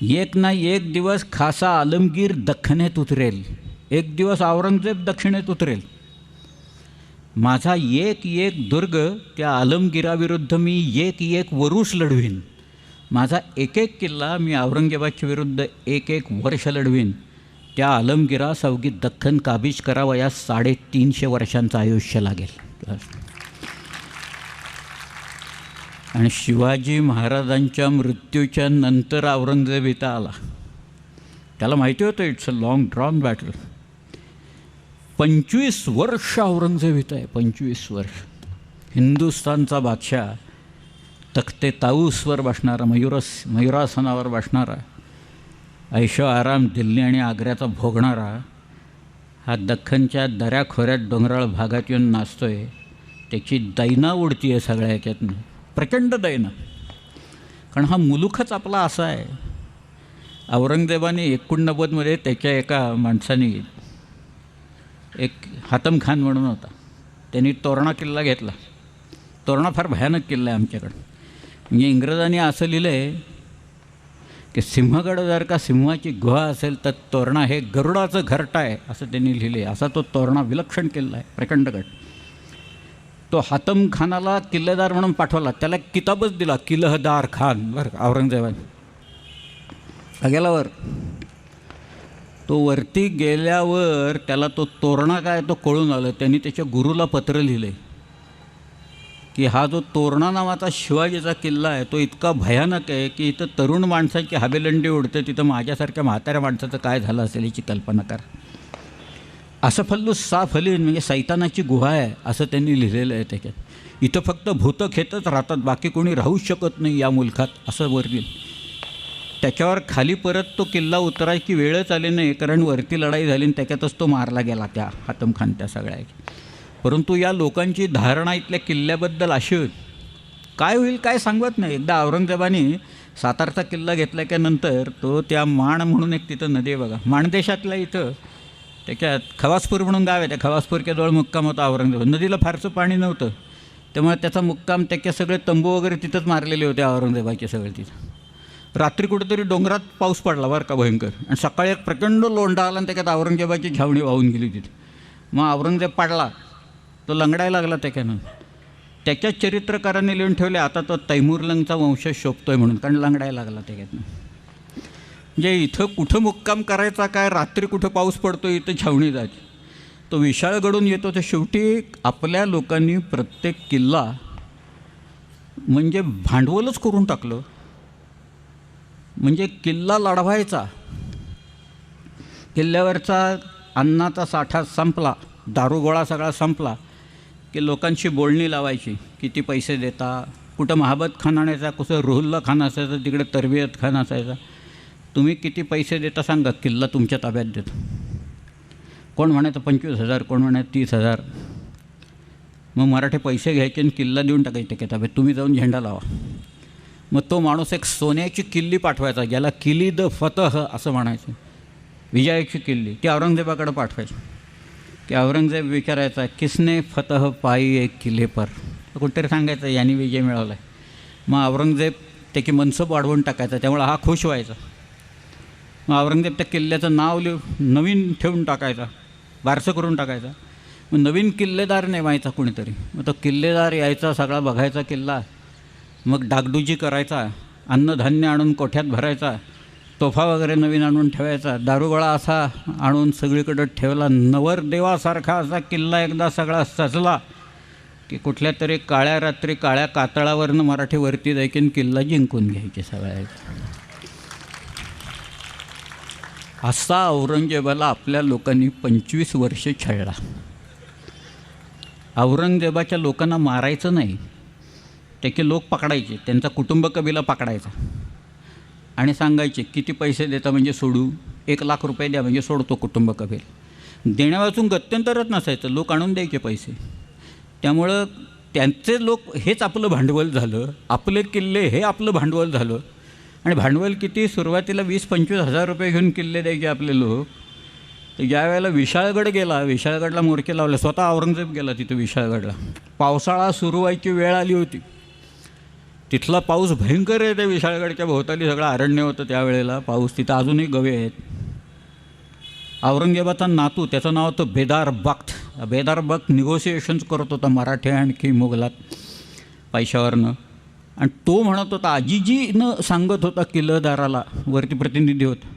एक ना एक दिवस खासा आलमगीर दख्खनेत उतरेल, एक दिवस औरंगजेब दक्षिणेत उतरेल. माझा एक एक दुर्ग त्या आलमगिराविरुद्ध मी एक एक वरुष लढवीन. माझा एक एक किल्ला मी औरंगजेबाच्या विरुद्ध एक एक वर्ष लढवीन. त्या आलमगिरास अवघी दख्खन काबीज करावं या 350 वर्षांचं आयुष्य लागेल. आणि शिवाजी महाराजांच्या मृत्यूच्या नंतर औरंगजेब इथं आला. त्याला माहिती होतं it's a long drawn battle. 25 वर्ष औरंगजेब इथं आहे. 25 वर्ष हिंदुस्थानचा बादशाह, तख्ते ताऊसवर बसणारा, मयुरासनावर बसणारा, ऐशो आराम दिल्ली आणि आग्र्याचा भोगणारा, हा दख्खनच्या दऱ्याखोऱ्यात डोंगराळ भागात येऊन नाचतोय. त्याची दैना उडती आहे सगळ्या ह्याच्यातनं, प्रचंड दैना. कारण हा मुलूखच आपला असा आहे. औरंगजेबाने 89मध्ये त्याच्या एका माणसाने, एक हातम खान म्हणून होता, त्यांनी तोरणा किल्ला घेतला. तोरणा फार भयानक किल्ला आहे आमच्याकडं. म्हणजे इंग्रजांनी असं लिहिलं आहे की सिंहगड जर का सिंहाची गुहा असेल तर तोरणा हे गरुडाचं घरटं आहे असं त्यांनी लिहिले. असा तो तोरणा विलक्षण किल्ला आहे, प्रचंडगड. तो हातम खानाला किल्लेदार म्हणून पाठवला. त्याला किताबच दिला, किलहदार खान, बरं का, औरंगजेबाने. गेल्यावर तो वरती गेल्यावर त्याला तो तोरणा काय तो कळून आलं. त्यांनी त्याच्या गुरुला पत्र लिहिले की हा जो तोरणा नावाचा शिवाजीचा किल्ला आहे तो इतका भयानक आहे की इथं तरुण माणसाची हवेलंडी उडते, तिथं माझ्यासारख्या म्हाताऱ्या माणसाचं काय झालं असेल याची कल्पना करा. असफल्लू साफलीन म्हणजे सैतानाची गुहा आहे असं त्यांनी लिहिलेलं आहे त्याच्यात. इथं फक्त भूतखेतच राहतात, बाकी कोणी राहूच शकत नाही या मुलखात, असं वरती. त्याच्यावर खाली परत तो किल्ला उतरायची वेळच आली नाही, कारण वरती लढाई झाली आणि त्याच्यातच तो मारला गेला त्या हातम खान त्या सगळ्या. परंतु या लोकांची धारणा इथल्या किल्ल्याबद्दल अशी होती, काय होईल काय सांगत नाही. एकदा औरंगजेबाने सातारचा किल्ला घेतल्याच्यानंतर तो त्या माण म्हणून एक तिथं नदी आहे बघा, माणदेशातल्या इथं त्याच्यात खवासपूर म्हणून गाव आहे, त्या खवासपूरच्या जवळ मुक्काम होता औरंगजेब. नदीला फारसं पाणी नव्हतं त्यामुळे त्याचा मुक्काम, त्याच्या सगळे तंबू वगैरे तिथंच मारलेले होते औरंगजेबाचे सगळे तिथं. रात्री कुठेतरी डोंगरात पाऊस पडला बरं का भयंकर, आणि सकाळी एक प्रचंड लोंढा आला आणि त्याच्यात औरंगजेबाची छावणी वाहून गेली तिथे. मग औरंगजेब पडला, तो लंगडायला लागला त्याच्यानं. त्याच्याच चरित्रकारांनी लिहून ठेवले आता तो तैमूरलंगचा वंशज शोभतोय म्हणून, कारण लंगडायला लागला त्याच्यातनं. म्हणजे इथं कुठं मुक्काम करायचा काय, रात्री कुठं पाऊस पडतो इथं छावणी जायची. तो विशाळ घडून येतो. तर शेवटी आपल्या लोकांनी प्रत्येक किल्ला म्हणजे भांडवलच करून टाकलं. म्हणजे किल्ला लढवायचा, किल्ल्यावरचा अन्नाचा साठा संपला, दारूगोळा सगळा संपला की लोकांशी बोलणी लावायची. किती पैसे देता, कुठं महाबत खान आणायचा, कुठं रुहुल्ला खान असायचा, तिकडे तरबियत खान असायचा. तुम्ही किती पैसे देता सांगा, किल्ला तुमच्या ताब्यात देतो. कोण म्हणायचं 25,000, कोण म्हणायचं 30,000. मग मराठे पैसे घ्यायचे आणि किल्ला देऊन टाकायचे त्याच्या ताब्यात, तुम्ही जाऊन झेंडा लावा. मग तो माणूस एक सोन्याची किल्ली पाठवायचा, ज्याला किली द फतह असं म्हणायचं, विजयाची किल्ली. ती औरंगजेबाकडे पाठवायची की औरंगजेब विचारायचा, किसने फतह पाई एक किल्ले पर. कुठेतरी सांगायचं यांनी विजय मिळवला आहे. मग औरंगजेब त्याची मनसब वाढवून टाकायचा, त्यामुळे हा खुश व्हायचा. मग औरंगजेब त्या किल्ल्याचं नाव नवीन ठेवून टाकायचा, बारसं करून टाकायचा. मग नवीन किल्लेदार नेमायचा कोणीतरी. मग तो किल्लेदार यायचा, सगळा बघायचा किल्ला, मग डागडुजी करायचा, अन्नधान्य आणून कोठ्यात भरायचा, तोफा वगैरे नवीन आणून ठेवायचा, दारूगोळा असा आणून सगळीकडं ठेवला. नवरदेवासारखा असा किल्ला एकदा सगळा सजला की कुठल्या तरी काळ्या रात्री काळ्या कातळावरनं मराठी वरती जायचे आणि किल्ला जिंकून घ्यायचे सगळ्याचा. असा औरंगजेबाला आपल्या लोकांनी 25 वर्षे छळला. औरंगजेबाच्या लोकांना मारायचं नाही, त्याचे लोक पकडायचे, त्यांचा कुटुंब कबिला पकडायचा आणि सांगायचे किती पैसे देता म्हणजे सोडू, 1,00,000 रुपये द्या म्हणजे सोडतो कुटुंब कबिल. देण्यावाचून गत्यंतरच नसायचं, लोक आणून द्यायचे पैसे. त्यामुळं त्यांचे लोक हेच आपलं भांडवल झालं, आपले किल्ले हे आपलं भांडवल झालं. आणि भांडवल किती, सुरुवातीला 20-25 हजार रुपये घेऊन किल्ले द्यायचे आपले लोक. तर ज्या वेळेला विशाळगड गेला, विशाळगडला मोर्चे लावले, स्वतः औरंगजेब गेला तिथं विशाळगडला. पावसाळा सुरू व्हायची वेळ आली होती, तिथला पाऊस भयंकर आहे. त्या विशाळगडच्या भोवताली सगळं अरण्य होतं त्यावेळेला, पाऊस तिथं अजूनही गवे आहेत. औरंगजेबाचा नातू, त्याचं नाव होतं बेदार बख्त. बेदार बख्त निगोसिएशन्स करत होता मराठे आणखी मुघलात पैशावरनं. आणि तो म्हणत होता, आजीजीनं सांगत होता किल्लेदाराला, वरती प्रतिनिधी होता,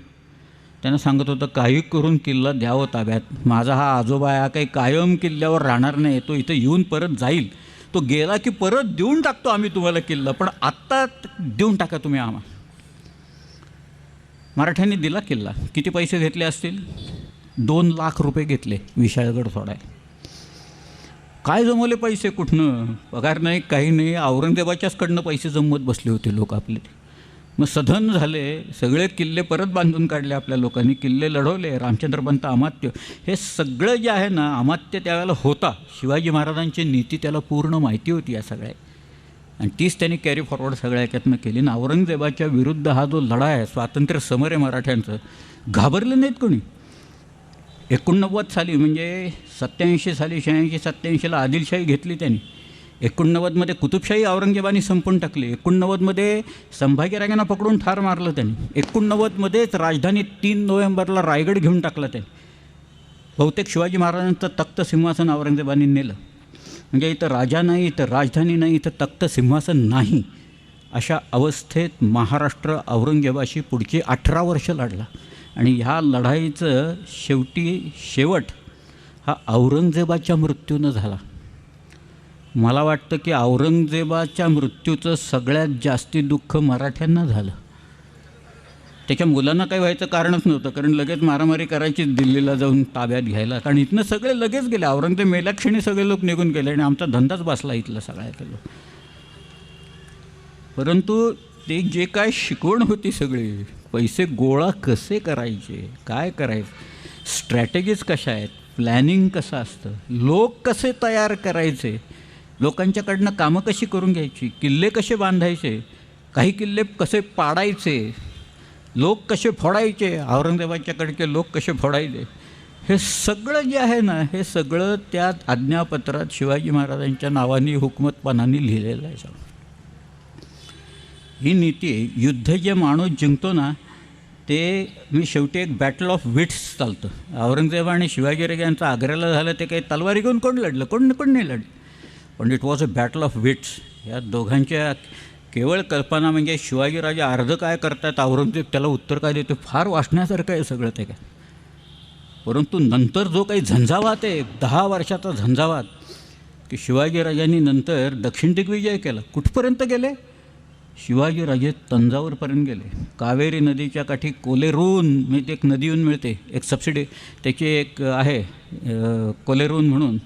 त्यानं सांगत होतं काही करून किल्ला द्यावं ताब्यात. माझा हा आजोबा हा काही कायम किल्ल्यावर राहणार नाही, तो इथं येऊन परत जाईल. तो गेला की परत देऊन टाकतो आम्ही तुम्हाला किल्ला, पण आत्ता देऊन टाका तुम्ही आम्हाला. मराठ्यांनी दिला किल्ला. किती पैसे घेतले असतील, 2,00,000 रुपये घेतले विशाळगड सोडायला. काय जमवले पैसे, कुठनं पगार नाही काही नाही, औरंगजेबाच्याचकडनं पैसे जमवत बसले होते लोक आपले. मग सधन झाले, सगळे किल्ले परत बांधून काढले आपल्या लोकांनी, किल्ले लढवले. रामचंद्रपंत अमात्य हे सगळं जे आहे ना, अमात्य त्यावेळेला होता. शिवाजी महाराजांची नीती त्याला पूर्ण माहिती होती या सगळ्या, आणि तीच त्यांनी कॅरी फॉरवर्ड सगळ्या याच्यातनं केली. ना औरंगजेबाच्या विरुद्ध हा जो लढा आहे, स्वातंत्र्य समर आहे मराठ्यांचं, घाबरले नाहीत कोणी. 89 साली म्हणजे 87 साली, 86-87ला आदिलशाही घेतली त्यांनी. 89मध्ये कुतुबशाही औरंगजेबाने संपून टाकली. 89मध्ये संभाजीराजांना पकडून ठार मारलं त्यांनी. 89मध्येच राजधानी 3 नोव्हेंबरला रायगड घेऊन टाकला त्यांनी. बहुतेक शिवाजी महाराजांचं तख्त सिंहासन औरंगजेबाने नेलं. म्हणजे इथं राजा नाही, इथं राजधानी नाही, इथं तख्त सिंहासन नाही, अशा अवस्थेत महाराष्ट्र औरंगजेबाशी पुढची 18 वर्ष लढला. आणि ह्या लढाईचं शेवट हा औरंगजेबाच्या मृत्यूनं झाला. मला वाटतं की औरंगजेबाच्या मृत्यूचं सगळ्यात जास्ती दुःख मराठ्यांना झालं. त्याच्या मुलांना काही व्हायचं कारणच नव्हतं, कारण लगेच मारामारी करायची दिल्लीला जाऊन ताब्यात घ्यायला, कारण इथनं सगळे लगेच गेले. औरंगजेब मेल्याक्षणी सगळे लोक निघून गेले आणि आमचा धंदाच बसला इथला सगळ्याचा लोक. परंतु ते जे काय शिकवण होती सगळी, पैसे गोळा कसे करायचे, काय करायचं, स्ट्रॅटेजीज कशा आहेत, प्लॅनिंग कसं असतं, लोक कसे तयार करायचे, लोकांच्याकडनं कामं कशी करून घ्यायची, किल्ले कसे बांधायचे, काही किल्ले कसे पाडायचे, लोक कसे फोडायचे, औरंगजेबाच्याकडचे लोक कसे फोडायचे, हे सगळं जे आहे ना, हे सगळं त्या आज्ञापत्रात शिवाजी महाराजांच्या नावाने हुकमतपणाने लिहिलेलं आहे. सगळं ही नीती आहे. युद्ध जे माणूस जिंकतो ना, ते मी शेवटी एक बॅटल ऑफ विट्स चालतं. औरंगजेब आणि शिवाजीराजांचं आग्र्याला झालं ते काही तलवारी घेऊन कोण लढलं, कोण नाही लढलं, पण it was a battle of wits. या दोघांच्या केवळ कल्पना म्हणजे शिवाजीराजे अर्ध काय करतात, औरंगजेब त्याला उत्तर काय देतो, फार वाचण्यासारखं आहे सगळं ते काय. परंतु नंतर जो काही झंझावात आहे, 10 वर्षाचा झंझावात, की शिवाजीराजांनी नंतर दक्षिण दिग्विजय केला. कुठपर्यंत गेले, शिवाजीराजे तंजावरपर्यंत गेले. कावेरी नदीच्या काठी कोलेरून, म्हणजे एक नदी येऊन मिळते, एक सबसिडी त्याची एक आहे कोलेरून म्हणून,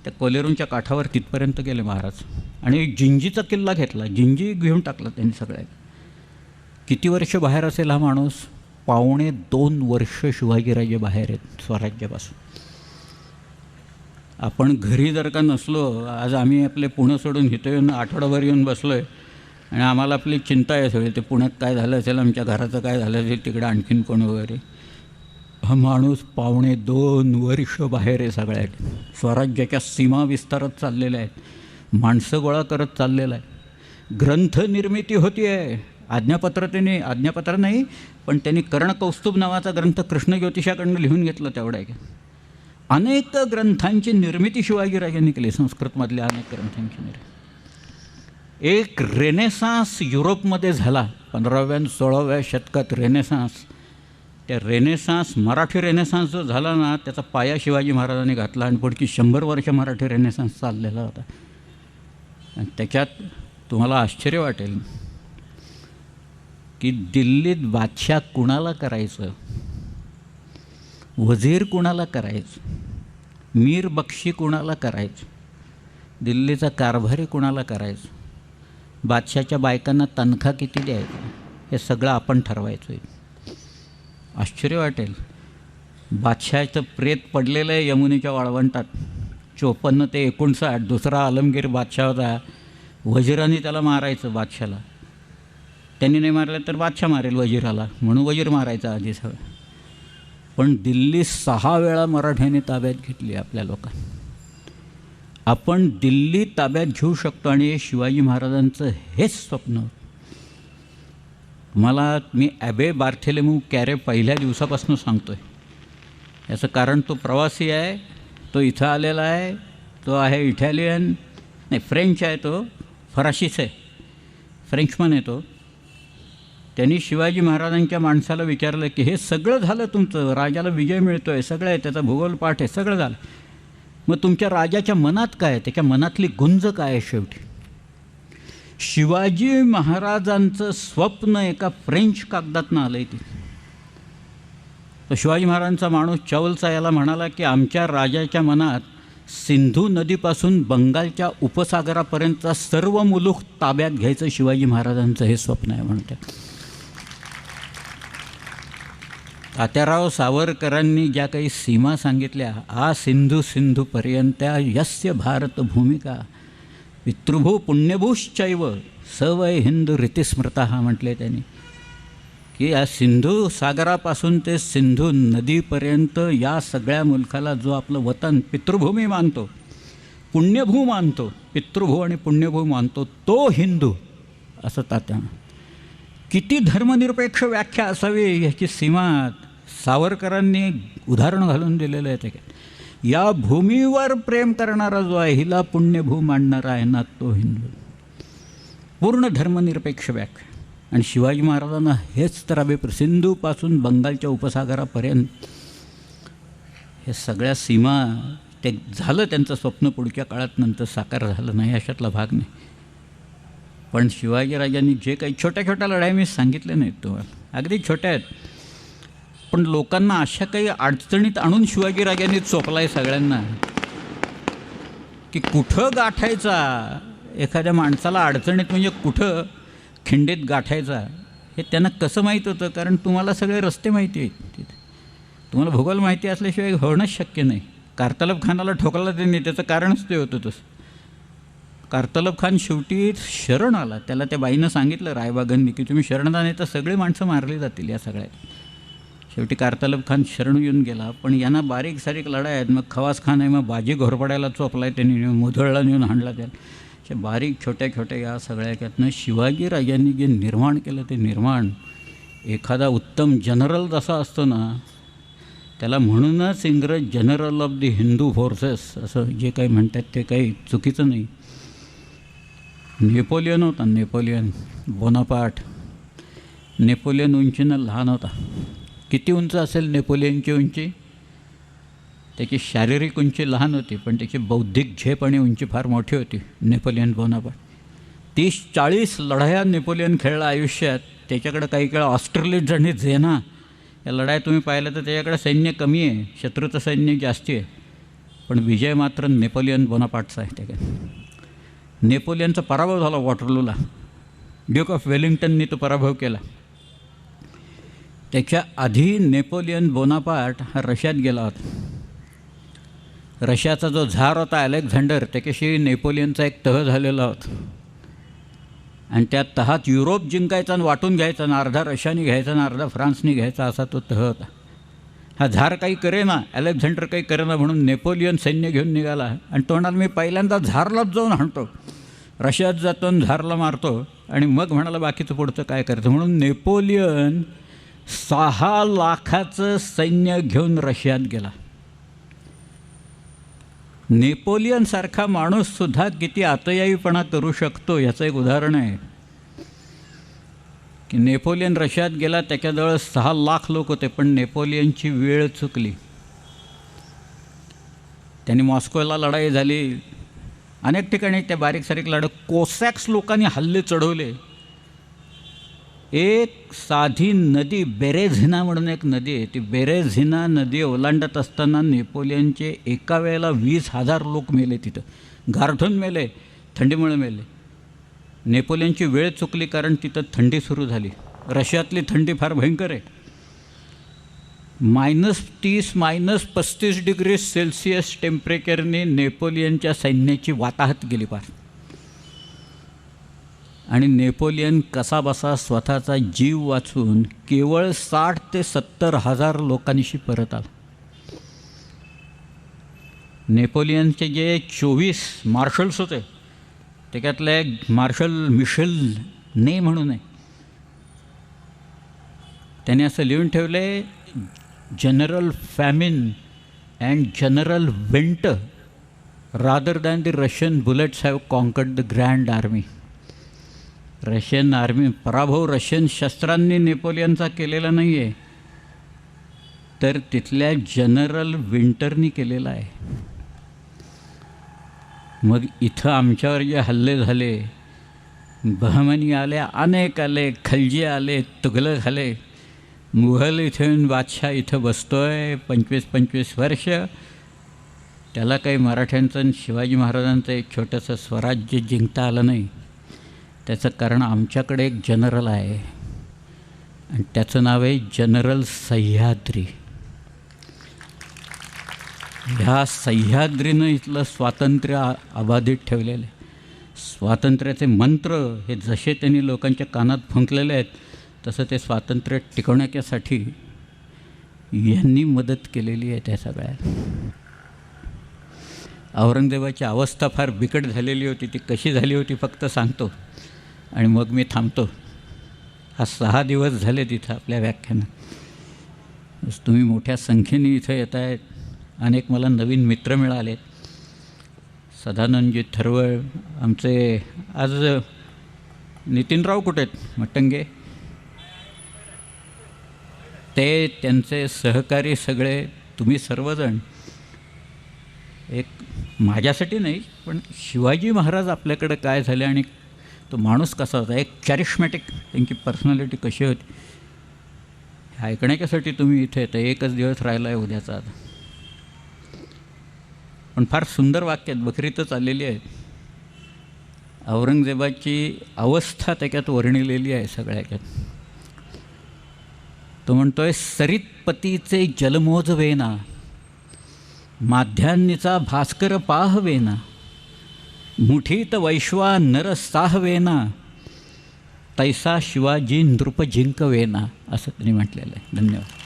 त्या कोलेरूनच्या काठावर तिथपर्यंत गेले महाराज. आणि जिंजीचा किल्ला घेतला, जिंजी घेऊन टाकला त्यांनी सगळ्या. किती वर्ष बाहेर असेल हा माणूस? 2.25 वर्ष शिवाजीराजे बाहेर आहेत स्वराज्यापासून. आपण घरी जर का नसलो, आज आम्ही आपले पुणं सोडून इथं येऊन आठवडाभर येऊन बसलो आहे आणि आम्हाला आपली चिंता आहे सगळी, ते पुण्यात काय झालं असेल, आमच्या घराचं काय झालं असेल, तिकडे आणखीन कोण वगैरे. हा माणूस 2.25 वर्ष बाहेर आहे सगळ्यात. स्वराज्याच्या सीमा विस्तारत चाललेल्या आहेत, माणसं गोळा करत चाललेलं आहे, ग्रंथनिर्मिती होती आहे. आज्ञापत्र नाही, पण त्यांनी कर्णकौस्तुभ नावाचा ग्रंथ कृष्ण ज्योतिषाकडनं लिहून घेतला तेवढा आहे. अनेक ग्रंथांची निर्मिती शिवाजीराजांनी केली, संस्कृतमधल्या अनेक ग्रंथांची निर्मिती. एक रेनेसान्स युरोपमध्ये झाला 15व्या आणि 16व्या शतकात. रेनेसान्स, त्या रेनेसान्स, मराठी रेनेसान्स जो झाला ना, त्याचा पाया शिवाजी महाराजांनी घातला आणि पुढची 100 वर्ष मराठी रेनेसान्स चाललेला होता. आणि त्याच्यात तुम्हाला आश्चर्य वाटेल की दिल्लीत बादशाह कुणाला करायचं, वजीर कुणाला करायचं, मीर बक्षी कुणाला करायचं, दिल्लीचा कारभारी कुणाला करायचं, बादशाहच्या बायकांना तनखा किती द्यायचा, हे सगळं आपण ठरवायचं. आश्चर्य वाटेल, बादशाहाचं प्रेत पडलेलं आहे यमुनेच्या वाळवंटात. 54 ते 59, दुसरा आलमगीर बादशाह होता, वजीरांनी त्याला मारायचं बादशाला. त्यांनी नाही मारलं तर बादशाह मारेल वजीराला, म्हणून वजीर मारायचा आधी सगळं. पण दिल्ली 6 वेळा मराठ्यांनी ताब्यात घेतली आपल्या लोकांनी. आपण दिल्ली ताब्यात घेऊ शकतो आणि हे शिवाजी महाराजांचं हेच स्वप्न. मी ॲबे बार्थेलेमू कॅरे पहिल्या दिवसापासून सांगतो आहे. याचं कारण तो प्रवासी आहे, तो इथं आलेला आहे, तो आहे इटालियन, नाही फ्रेंच आहे, तो फराशीच आहे, फ्रेंचमन आहे तो. त्यांनी शिवाजी महाराजांच्या माणसाला विचारलं की हे सगळं झालं तुमचं, राजाला विजय मिळतो आहे, सगळं आहे, त्याचा भूगोल पाठ आहे, सगळं झालं, मग तुमच्या राजाच्या मनात काय आहे, त्याच्या मनातली गुंज काय आहे? शेवटी शिवाजी महाराजांचं स्वप्न एका फ्रेंच कागदातनं आलं आहे. तो शिवाजी महाराजांचा माणूस चौलचा याला म्हणाला की आमच्या राजाच्या मनात सिंधू नदीपासून बंगालच्या उपसागरापर्यंतचा सर्व मुलूख ताब्यात घ्यायचं शिवाजी महाराजांचं हे स्वप्न आहे म्हणतात. तात्याराव सावरकरांनी ज्या काही सीमा सांगितल्या, आ सिंधूपर्यंत्या यस्य भारत भूमिका पितृभू पुण्यभूश्चैव सवय हिंदू रीतिस्मृता म्हटले त्यांनी, की या सिंधू सागरापासून ते सिंधू नदीपर्यंत या सगळ्या मुलखाला जो आपलं वतन पितृभूमी मानतो, पुण्यभू मानतो, पितृभू आणि पुण्यभू मानतो, तो हिंदू, असं तात्या. किती धर्मनिरपेक्ष व्याख्या असावी ह्याची सीमा सावरकरांनी उदाहरण घालून दिलेलं आहे. त्याच्यात या भूमीवर प्रेम करणारा जो आहे, हिला पुण्यभू मांडणारा आहे ना, तो हिंदू. पूर्ण धर्मनिरपेक्ष व्याख्या. आणि शिवाजी महाराजांना हेच तर सिंधूपासून बंगालच्या उपसागरापर्यंत हे सगळ्या सीमा, ते झालं त्यांचं स्वप्न पुढच्या काळात, नंतर साकार झालं नाही, अशातला भाग नाही. पण शिवाजीराजांनी जे काही छोट्या छोट्या लढाई मी सांगितल्या नाहीत तुम्हाला, अगदी छोट्या आहेत, पण लोकांना अशा काही अडचणीत आणून शिवाजीराजांनी चोपला आहे सगळ्यांना, की कुठं गाठायचा एखाद्या माणसाला अडचणीत, म्हणजे कुठं खिंडीत गाठायचा हे त्यांना कसं माहीत होतं. कारण तुम्हाला सगळे रस्ते माहिती आहेत, तिथे तुम्हाला भूगोल माहिती असल्याशिवाय होणंच शक्य नाही. कारतलब खानाला ठोकला त्यांनी, त्याचं कारणच ते होतं तसं. कारतलब खान शेवटी शरण आला, त्याला त्या बाईनं सांगितलं रायबागांनी की तुम्ही शरण नाही तर सगळी माणसं मारली जातील या सगळ्यात. शेवटी कारतलब खान शरण येऊन गेला. पण यांना बारीक सारीक लढाई आहेत. मग खवास खान आहे, मग बाजी घोरपड्याला चोपला आहे त्यांनी, मुधळला नेऊन हाणला त्याला. अशा बारीक छोट्या छोट्या या सगळ्यातनं शिवाजीराजांनी जे निर्माण केलं, ते निर्माण एखादा उत्तम जनरल जसा असतो ना, त्याला म्हणूनच इंग्रज general of the Hindu forces असं जे काही म्हणतात ते काही चुकीचं नाही. नेपोलियन होता, नेपोलियन बोनापार्ट. नेपोलियन उंचीनं लहान होता. किती उंच असेल नेपोलियनची उंची? त्याची शारीरिक उंची लहान होती, पण त्याची बौद्धिक झेप आणि उंची फार मोठी होती नेपोलियन बोनापार्ट. 30-40 लढाया नेपोलियन खेळला आयुष्यात. त्याच्याकडं काही काळ ऑस्ट्रेलियन आणि झेना या लढाया तुम्ही पाहिलं तर त्याच्याकडे सैन्य कमी आहे, शत्रूचं सैन्य जास्ती आहे, पण विजय मात्र नेपोलियन बोनापार्टचा आहे. त्याच्यात नेपोलियनचा पराभव झाला वॉटरलूला. ड्यूक ऑफ वेलिंग्टननी तो पराभव केला. त्याच्या आधी नेपोलियन बोनापार्ट हा रशियात गेला होता. रशियाचा जो झार होता अलेक्झांडर, त्याच्याशी नेपोलियनचा एक तह झालेला होता आणि त्या तहात युरोप जिंकायचा आणि वाटून घ्यायचा आणि अर्धा रशियाने घ्यायचा आणि अर्धा फ्रान्सने घ्यायचा, असा तो तह होता. हा झार काही करेना, अलेक्झांडर काही करेना म्हणून नेपोलियन सैन्य घेऊन निघाला आणि तो म्हणाला मी पहिल्यांदा झारलाच जाऊन हाणतो, रशियात जातो आणि झारला मारतो आणि मग म्हणाला बाकीचं पुढचं काय करतं. म्हणून नेपोलियन 6 लाखाचं सैन्य घेऊन रशियात गेला. नेपोलियनसारखा माणूससुद्धा किती आतयाईपणा करू शकतो याचं एक उदाहरण आहे की नेपोलियन रशियात गेला, त्याच्याजवळ 6 लाख लोक होते, पण नेपोलियनची वेळ चुकली. त्यांनी मॉस्कोला लढाई झाली, अनेक ठिकाणी त्या बारीक सारीक लढत, कोसॅक्स लोकांनी हल्ले चढवले. एक साधी नदी बेरेझिना म्हणून एक नदी आहे, ती बेरेझिना नदी ओलांडत असताना नेपोलियनचे एका वेळेला 20,000 लोक मेले, तिथं गारठून मेले, थंडीमुळे मेले. नेपोलियनची वेळ चुकली कारण तिथं थंडी सुरू झाली. रशियातली थंडी फार भयंकर आहे. -30 -35 डिग्री सेल्सिअस टेम्परेचरने नेपोलियनच्या सैन्याची वाताहत गेली पार. आणि नेपोलियन कसाबसा स्वतःचा जीव वाचून केवळ 60,000 ते 70,000 लोकांशी परत आला. नेपोलियनचे जे 24 मार्शल्स होते, त्याच्यातले एक मार्शल मिशेल ने म्हणून आहे, त्याने असं लिहून ठेवले, general famine and general winter rather than the Russian bullets have conquered the grand army. Russian army पराभव रशियन शस्त्रांनी नेपोलियनचा केलेला नाही आहे, तर तिथल्या जनरल विंटरनी केलेला आहे. मग इथं आमच्यावर जे हल्ले झाले, बहमनी आले, अनेक आले, खलजी आले, तुघलक आले, मुघल इथून बादशाह इथं बसतोय 25-25 वर्ष. त्याला काही मराठ्यांचं आणि शिवाजी महाराजांचं एक छोटंसं स्वराज्य जिंकता आलं नाही. त्याचं कारण आमच्याकडे एक जनरल आहे आणि त्याचं नाव आहे जनरल सह्याद्री. ह्या सह्याद्रीनं इथलं स्वातंत्र्य अबाधित ठेवलेलं आहे. स्वातंत्र्याचे मंत्र हे जसे त्यांनी लोकांच्या कानात फुंकलेले आहेत, तसं ते स्वातंत्र्य टिकवण्यासाठी यांनी मदत केलेली आहे. त्या सगळ्या औरंगजेबाची अवस्था फार बिकट झालेली होती. ती कशी झाली होती फक्त सांगतो आणि मग मी थांबतो. हा 6 दिवस झाले तिथं आपल्या व्याख्यानात. तुम्ही मोठ्या संख्येने इथं येत आहेत. अनेक मला नवीन मित्र मिळाले. सदानंदजी थरवळ, आमचे आज नितीनराव कुठे आहेत, मटंगे, ते त्यांचे सहकारी सगळे, तुम्ही सर्वजण. एक माझ्यासाठी नाही, पण शिवाजी महाराज आपल्याकडे काय झाले आणि तो माणूस कसा होता, एक कॅरिश्मॅटिक त्यांची पर्सनॅलिटी कशी होती, हे ऐकण्यासाठी तुम्ही इथे येतं. एकच दिवस राहिला आहे उद्याचा. पण फार सुंदर वाक्यात बखरीतच आलेली आहेत. औरंगजेबाची अवस्था त्याच्यात वर्णिलेली आहे सगळ्याच्यात. तो म्हणतोय, सरितपतीचे जलमोजवेना, माध्यान्नीचा भास्कर पाहवेना, मुठीत वैश्वा नर साहवेना, तैसा शिवाजी नृप जिंकवेना, असं त्यांनी म्हटलेलं आहे. धन्यवाद.